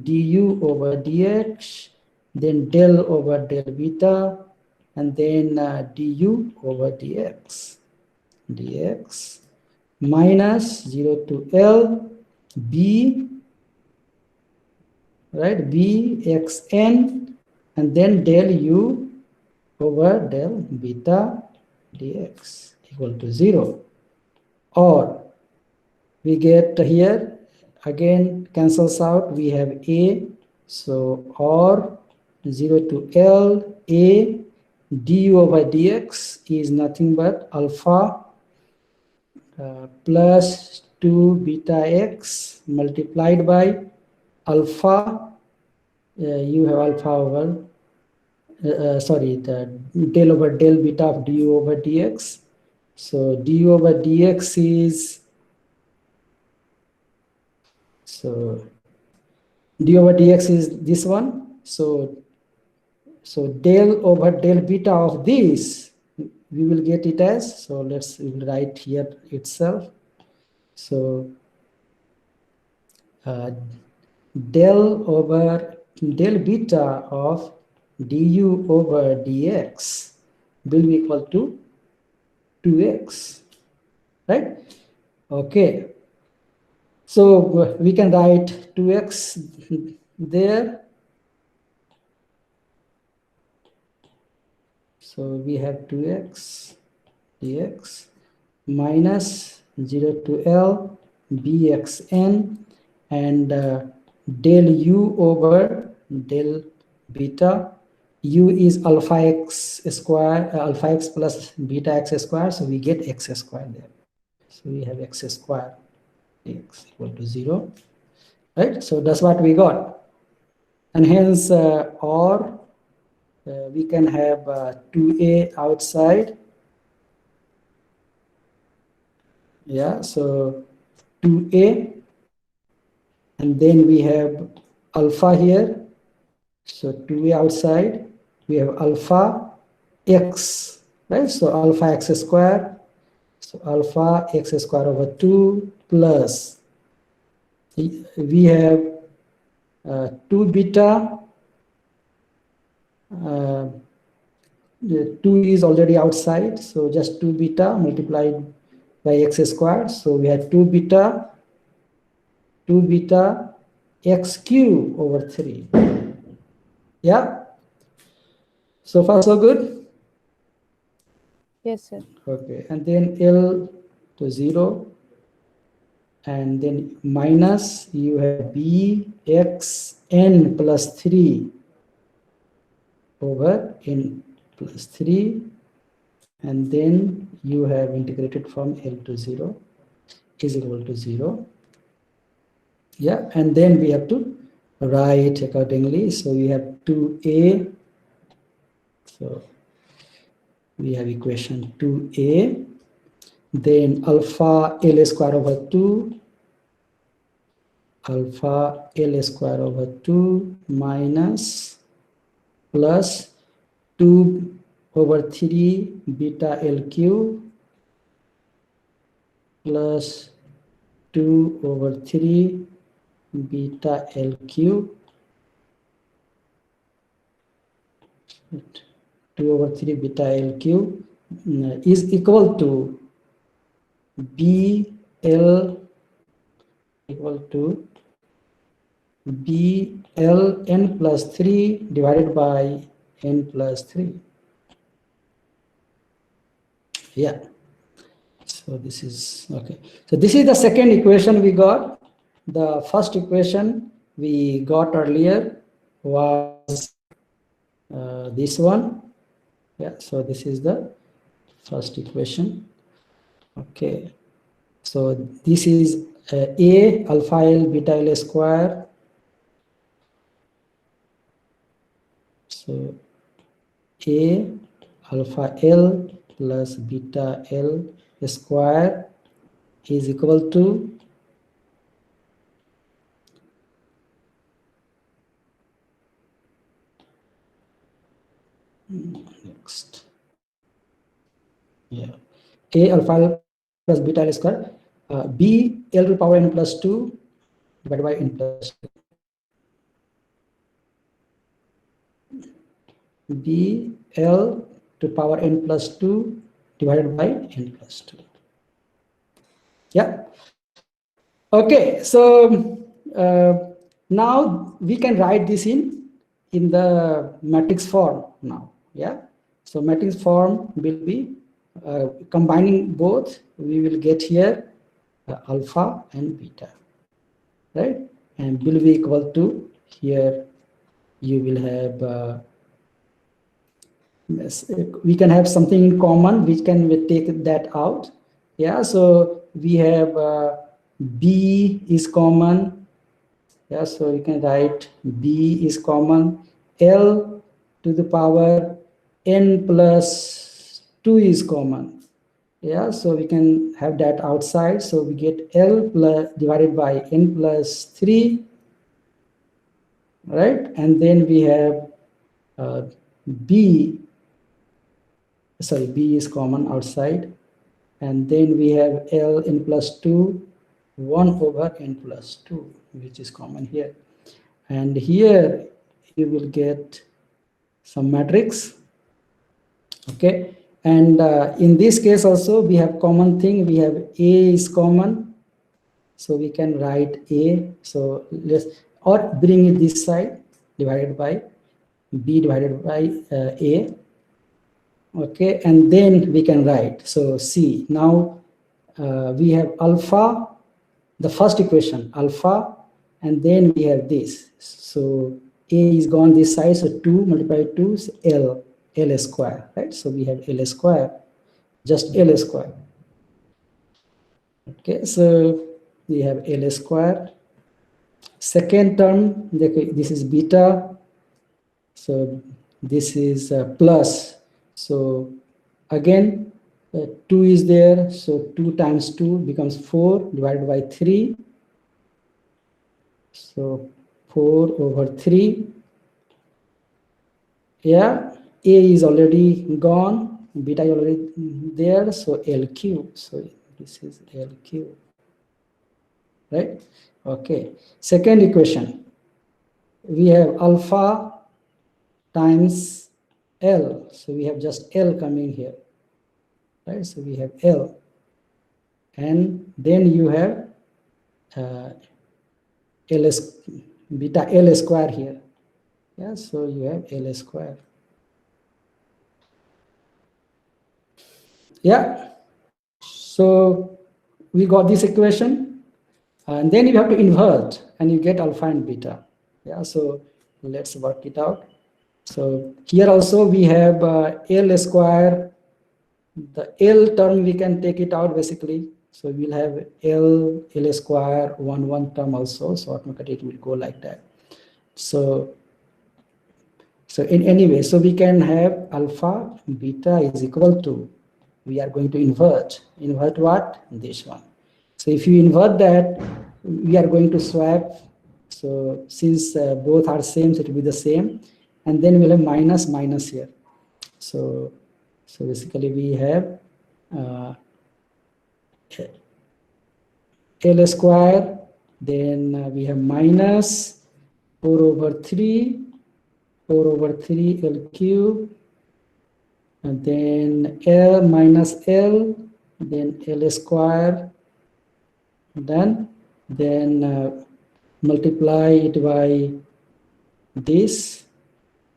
du over dx, then del over del beta, and then du over dx minus 0 to L b, right, b xn, and then del u over del beta dx equal to 0. Or we get here again cancels out, we have a, so or 0 to L a du over dx is nothing but alpha plus 2 beta x multiplied by alpha, you have alpha over sorry, the del over del beta of du over dx. So du over dx is, so du over dx is this one. So del over del beta of this, we will get it as, so let's write here itself. So del over del beta of du over dx will be equal to 2x, right? Okay. So we can write 2x there. So we have 2x dx minus 0 to L bxn and del u over del beta. U is alpha x square, alpha x plus beta x square. So we get x square there. So we have x square x equal to 0, right? So that's what we got. And hence, or we can have 2a outside. Yeah, so 2a, and then we have alpha here. So 2a outside, we have alpha x, right? So alpha x square. So alpha x square over 2 plus, we have 2 beta. 2 is already outside, so just 2 beta multiplied by x squared. So we have 2 beta x cube over 3. Yeah. So far so good. Yes, sir. Okay, and then L to 0, and then minus, you have b x n plus 3 over n plus 3, and then you have integrated from L to 0 is equal to 0. Yeah, and then we have to write accordingly. So we have 2a. So we have equation 2a. Then alpha L square over 2. Alpha L square over 2 minus plus 2 over 3 beta L cube plus 2 over 3 beta L cube, 2 over 3 beta L cube is equal to BL equal to BL n plus 3 divided by n plus 3. Yeah. So this is okay. So this is the second equation we got. The first equation we got earlier was this one. Yeah. So this is the first equation. Okay. So this is A alpha L beta L square. So A alpha L plus beta L square is equal to next. Yeah. A alpha L plus beta L square. B L to the power n plus 2 divided by n plus 2. B L to the power n plus 2 divided by n plus 2. Yeah. Okay. So now we can write this in the matrix form now. Yeah. So matrix form will be combining both. We will get here alpha and beta, right? And will be equal to, here you will have we can have something in common, which can we take that out. Yeah, so we have b is common. Yeah, so you can write b is common. L to the power n plus 2 is common. Yeah, so we can have that outside. So we get L plus divided by n plus 3, right? And then we have b is common outside. And then we have L n plus 2, 1 over n plus 2, which is common here. And here you will get some matrix. Okay, and in this case also we have common thing. We have A is common, so we can write A. So let's, or bring it this side, divided by B divided by A. Okay, and then we can write, so C. Now we have alpha, the first equation, alpha, and then we have this. So A is gone this side, so 2 multiplied 2 is L square, right? So we have L square, just L square. Okay, so we have L square. Second term, this is beta, so this is plus. So again, 2 is there, so 2 times 2 becomes 4 divided by 3. So 4 over 3. Yeah, A is already gone, beta is already there, so LQ. So this is LQ, right? Okay, second equation. We have alpha times L. So we have just L coming here, right? So we have L. And then you have beta L square here. Yeah, so you have L square. Yeah, so we got this equation, and then you have to invert and you get alpha and beta. Yeah, so let's work it out. So here also we have L square. The L term we can take it out basically. So we'll have L square 1 term also. So automatically it will go like that. So in any way, so we can have alpha beta is equal to, we are going to invert what? This one. So if you invert that, we are going to swap. So since both are same, so it will be the same. And then we'll have minus here. So basically we have L square, then we have minus 4 over 3 L cube, and then L minus L, then L square, then multiply it by this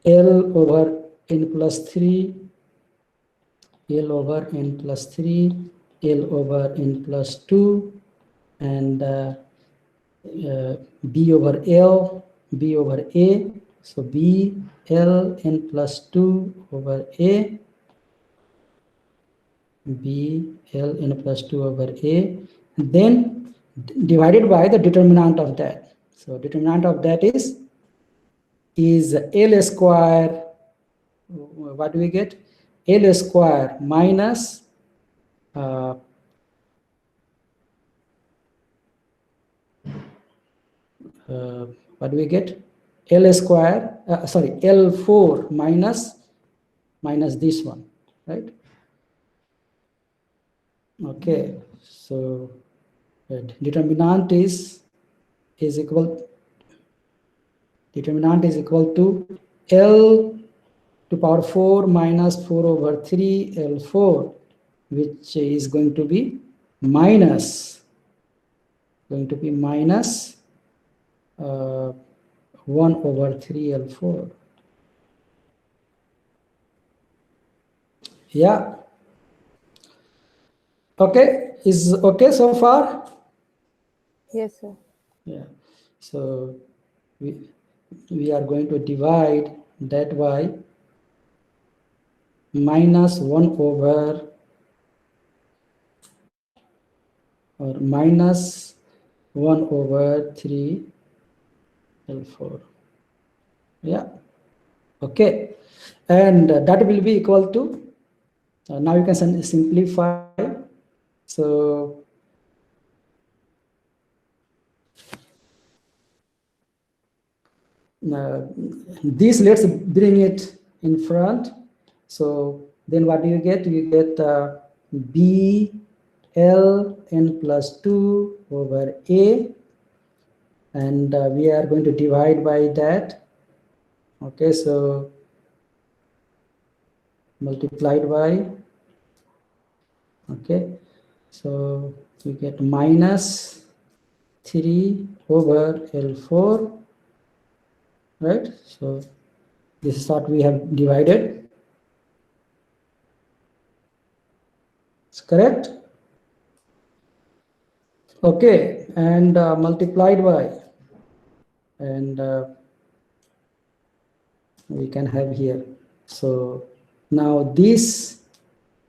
L over n plus 3, L over n plus 3, L over n plus 2, and B over L, B over A. So B L n plus 2 over A, B L n plus 2 over A, then divided by the determinant of that. So determinant of that is L square. What do we get? L square minus what do we get? L square, sorry, L4 minus this one, right? Okay, so determinant is equal to L to power 4 minus 4 over 3 L4, which is going to be minus 1 over 3 L4. Yeah. Okay, is okay so far? Yes, sir. Yeah. So we are going to divide that by minus 1 over, or minus 1 over 3 L4. Yeah. Okay. And that will be equal to, now you can simplify. So this, let's bring it in front. So then what do you get? You get B L n plus 2 over A, and we are going to divide by that. Okay, so multiplied by, okay, so you get minus 3 over L4, right? So this is what we have divided. It's correct? Okay, and multiplied by, and we can have here. So now this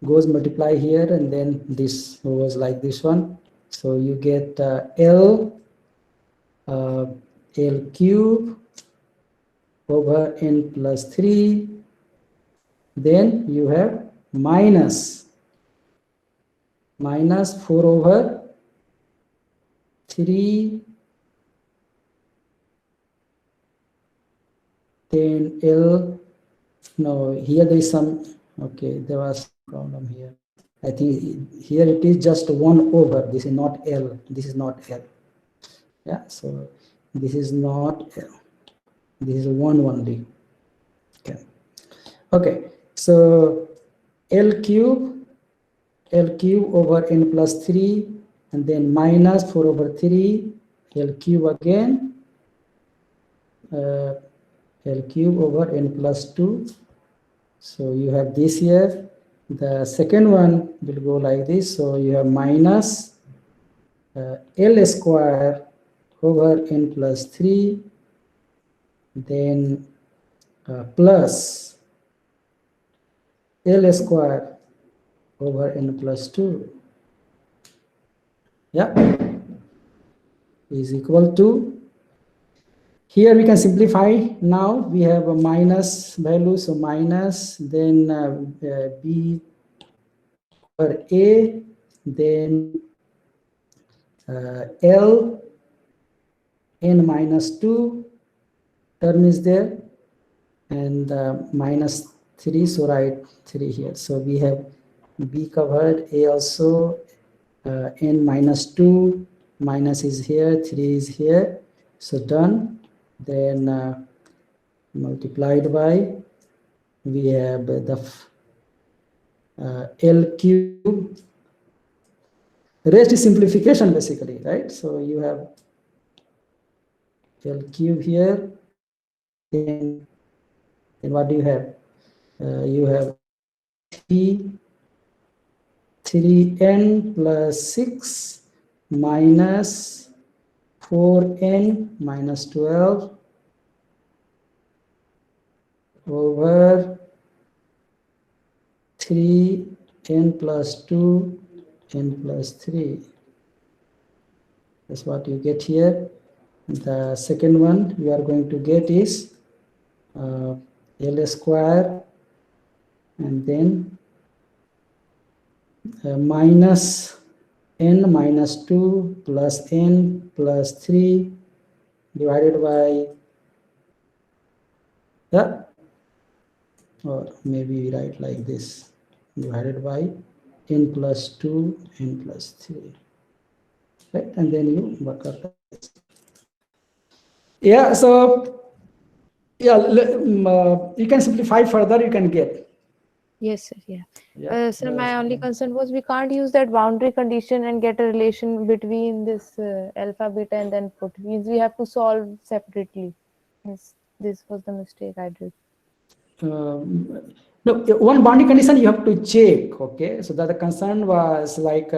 goes multiply here, and then this goes like this one. So you get L cube over n plus 3. Then you have minus 4 over 3, then L, no, here there is some, okay, there was problem here. I think here it is just 1 over, this is not L, this is not L. Yeah, so this is not L, this is 1 only. Okay, okay, so L cube over n plus 3, and then minus 4 over 3, L cube again, L cube over n plus 2. So you have this here. The second one will go like this. So you have minus L square over n plus 3, then plus L square over n plus 2. Yeah, is equal to, here we can simplify. Now we have a minus value, so minus, then b over a, then L n minus 2 term is there, and minus 3, so write 3 here. So we have b covered, a also, n minus 2, minus is here, 3 is here, so done. Then multiplied by, we have the L cube. The rest is simplification basically, right? So you have L cube here, then what do you have? You have 3n plus 6 minus 4n minus 12 over 3n plus 2 n plus 3. That's what you get here. The second one you are going to get is L square, and then minus n minus 2 plus n plus 3 divided by, yeah, or maybe we write like this, divided by n plus 2 n plus 3, right? And then you work out this. Yeah, so yeah, you can simplify further, you can get. Yes, sir. Yeah. Yeah, Sir, my only concern was we can't use that boundary condition and get a relation between this alpha, beta, and then put. Means we have to solve separately. Yes, this was the mistake I did. No, one boundary condition you have to check. Okay, so that the concern was like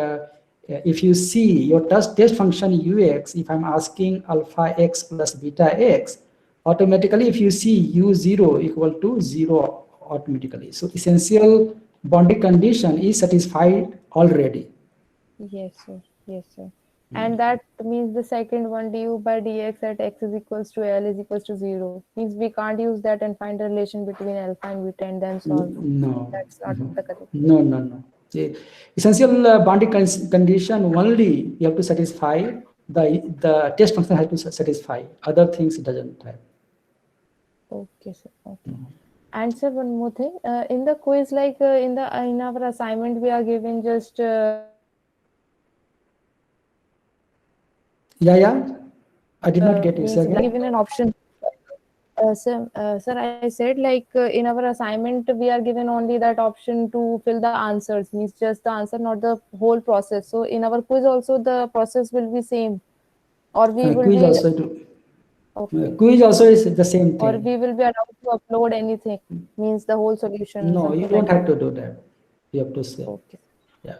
if you see your test function ux, if I'm asking alpha x plus beta x, automatically if you see u0 equal to 0 automatically. So essential boundary condition is satisfied already. Yes, sir. Yes, sir. And that means the second one, du by dx at x is equals to L is equals to 0. Means we can't use that and find a relation between alpha and beta and then solve. No. That's not the correct. No. The essential boundary condition only you have to satisfy, the test function has to satisfy. Other things it doesn't have. Okay, sir. Okay. And sir, one more thing. In the quiz, like in our assignment, we are given just. Yeah. I did not get it. Given an option. Sir, I said like in our assignment we are given only that option to fill the answers, means just the answer, not the whole process. So in our quiz also the process will be same, or we will Quiz be also okay, quiz also is the same or thing. we will be allowed to upload anything, means the whole solution, No, you something don't like have that. to do that. You have to say. Okay. Yeah.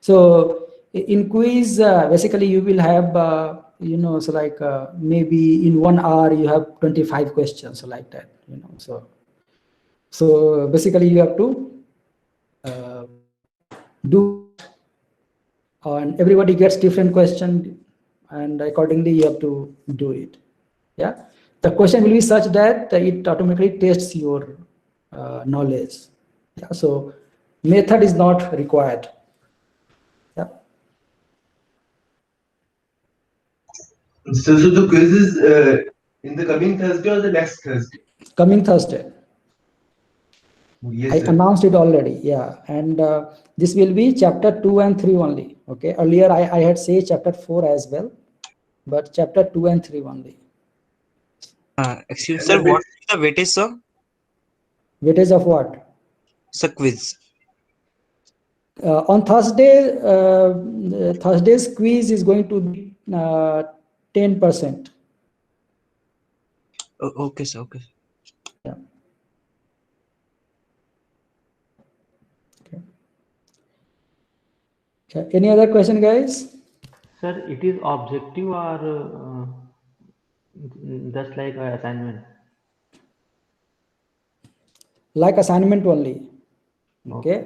So in quiz, basically you will have, so like maybe in 1 hour you have 25 questions, so like that, So basically you have to do, and everybody gets different question, and accordingly you have to do it. Yeah. The question will be such that it automatically tests your knowledge. Yeah. So method is not required. Yeah. So the quiz is in the coming Thursday or the next Thursday? Coming Thursday. Yes, I sir. announced it already. Yeah. And this will be chapter 2 and 3 only. Okay. Earlier I had said chapter 4 as well, but chapter 2 and 3 only. Excuse me, sir, what is the weightage, sir? Weightage of what? Sir, quiz. On Thursday, Thursday's quiz is going to be 10%. Okay, sir. Okay. Yeah. Okay. Any other question, guys? Sir, it is objective or just like an assignment? Like assignment only. Okay.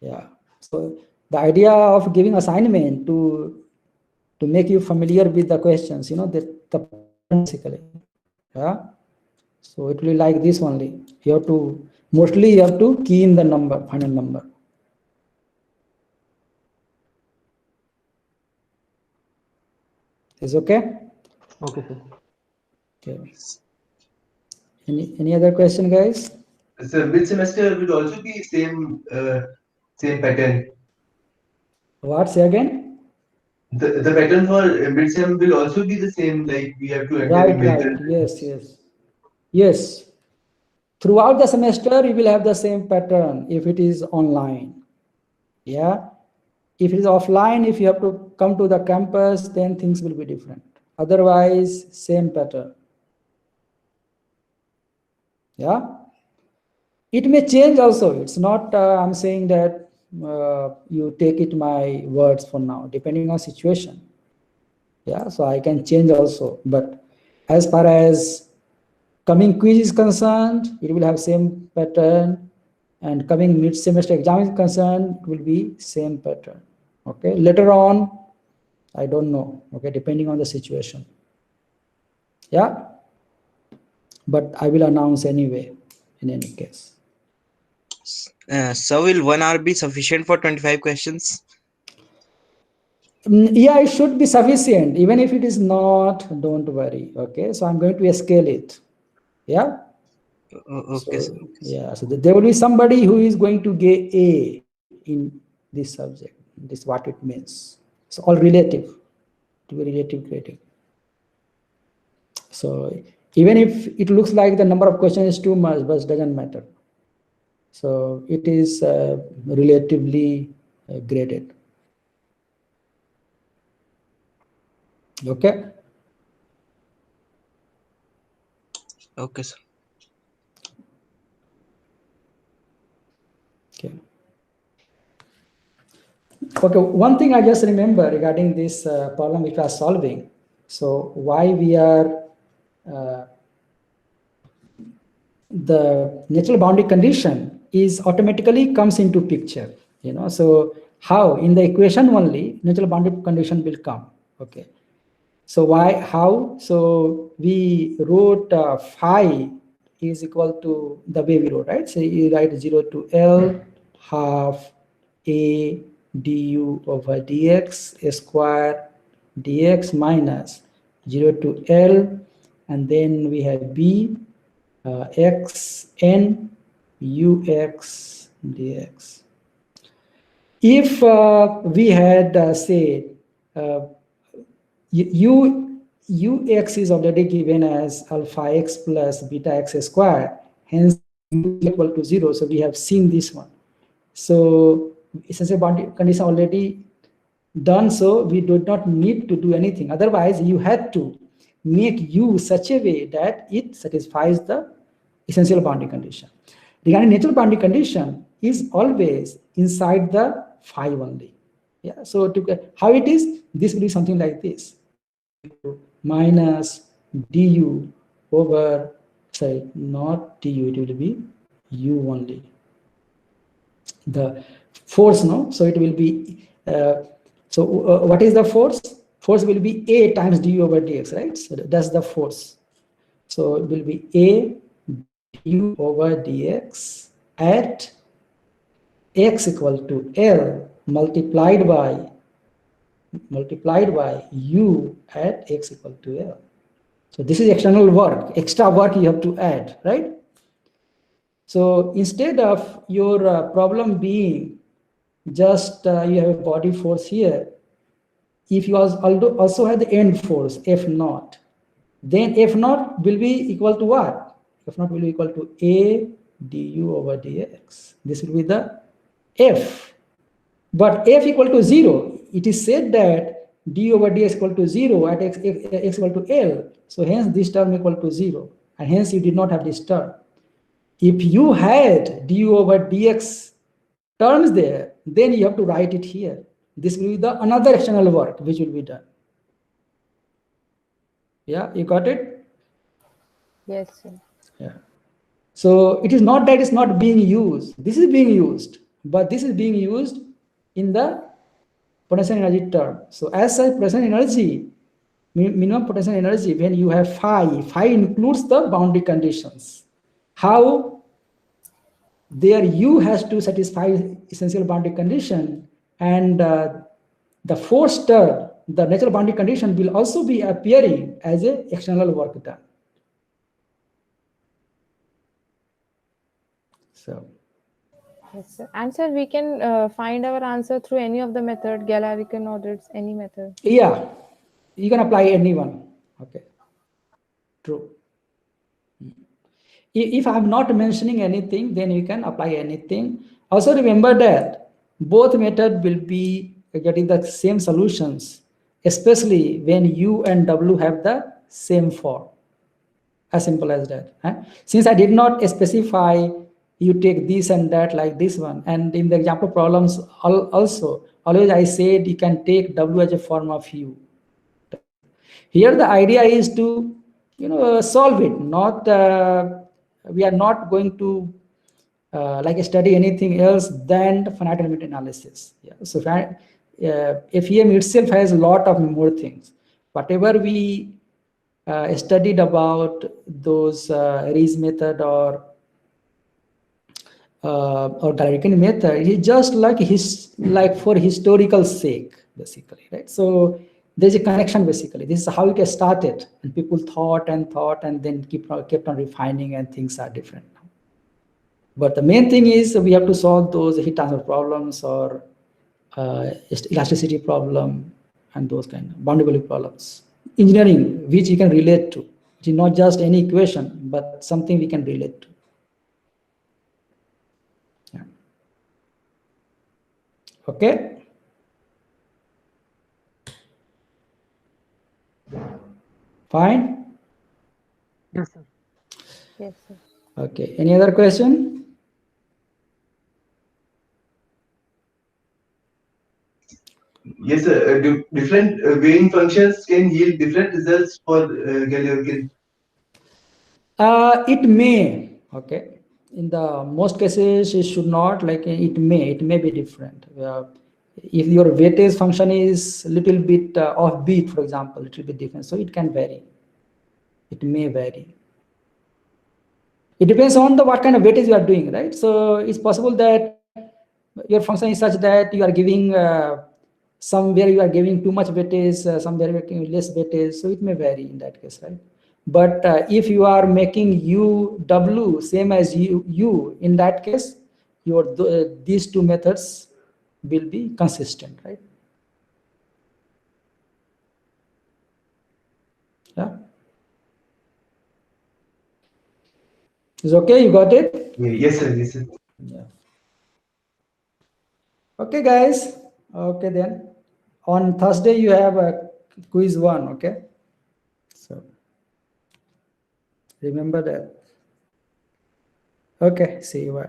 Yeah. So the idea of giving assignment to make you familiar with the questions, the basically. Yeah. So it will be like this only. You have to mostly you have to key in the number, final number. Is okay? Okay, sir. Okay. Any other question, guys? So mid semester will also be same pattern. What? Say again? The pattern for mid sem will also be the same, like we have to enter Right, major. right. Yes. Throughout the semester, you will have the same pattern if it is online. Yeah. If it is offline, if you have to come to the campus, then things will be different. Otherwise, same pattern. Yeah. It may change also. It's not, I'm saying that you take it my words for now, depending on situation. Yeah. So I can change also. But as far as coming quiz is concerned, it will have same pattern, and coming mid-semester exam is concerned, it will be same pattern. Okay. Later on, I don't know. Okay. Depending on the situation. Yeah. But I will announce anyway, in any case. So will 1 hour be sufficient for 25 questions? Yeah, it should be sufficient. Even if it is not, don't worry. Okay. So I'm going to scale it. Yeah. Okay. So, yeah. So there will be somebody who is going to get A in this subject. This is what it means. It's all relative. To be relative grading. So even if it looks like the number of questions is too much, but it doesn't matter. So it is relatively graded. Okay. Okay, sir. Okay. Okay. One thing I just remember regarding this problem which we are solving. So why we are the natural boundary condition is automatically comes into picture. So how in the equation only natural boundary condition will come. Okay. So how? So we wrote phi is equal to the way we wrote, right? So you write 0 to L half A du over dx square dx minus 0 to L, and then we have B x n ux dx. If we had said ux is already given as alpha x plus beta x square, hence u equal to 0. So we have seen this one. So essential boundary condition already done, so we do not need to do anything. Otherwise, you had to make u such a way that it satisfies the essential boundary condition. Regarding natural boundary condition is always inside the phi only. Yeah. So how it is, this will be something like this: minus du over, sorry, not du, it will be u only. The force, no? So it will be, what is the force? Force will be A times du over dx, right? So that's the force. So it will be A du over dx at x equal to L multiplied by u at x equal to L. So this is external work, extra work you have to add, right? So instead of your problem being just you have a body force here, if you also have the end force F naught, then F naught will be equal to what? F naught will be equal to A du over dx. This will be the F. But F equal to 0, it is said that du over dx equal to 0 at x equal to L. So hence this term equal to 0. And hence you did not have this term. If you had du over dx terms there, then you have to write it here. This will be the another external work which will be done. Yeah, you got it? Yes, sir. Yeah. So it is not that it's not being used. This is being used, but this is being used in the potential energy term. So as such, potential energy, minimum potential energy, when you have phi includes the boundary conditions. How? There u has to satisfy essential boundary condition, and the force term, the natural boundary condition, will also be appearing as a external work done. So Yes, sir. And sir, we can find our answer through any of the method, Galerkin audits, any method. yeah, you can apply any one. Okay, true. If I'm not mentioning anything, then you can apply anything. Also remember that both methods will be getting the same solutions, especially when u and w have the same form. As simple as that. Since I did not specify you take this and that like this one, and in the example problems also, always I said you can take w as a form of u. Here the idea is to solve it, not we are not going to like study anything else than the finite element analysis. Yeah. So FEM itself has a lot of more things. Whatever we studied about those Rees method or Galerkin method, it is just like for historical sake, basically, right? So there's a connection basically. This is how it started, and people thought, and then kept on refining, and things are different now. But the main thing is we have to solve those heat transfer problems or elasticity problem and those kind of boundary problems. Engineering, which you can relate to. It is not just any equation, but something we can relate to. Yeah. Okay. Fine. Yes, sir. Yes, sir. Okay. Any other question? Yes, sir. Different weighing functions can yield different results for Galerkin. It may. Okay. In the most cases, it should not. Like it may be different. If your weightage function is a little bit offbeat, for example, it will be different. So it can vary. It may vary. It depends on what kind of weightage you are doing, right? So it's possible that your function is such that you are giving somewhere you are giving too much weightage, somewhere you are giving less weightage. So it may vary in that case, right? But if you are making u w same as u, in that case, these two methods will be consistent, right? Yeah. Is okay? You got it? Yes, sir. Yes, sir. Yeah. Okay, guys. Okay, then. On Thursday, you have a quiz 1, okay? So, remember that. Okay, see you. Bye.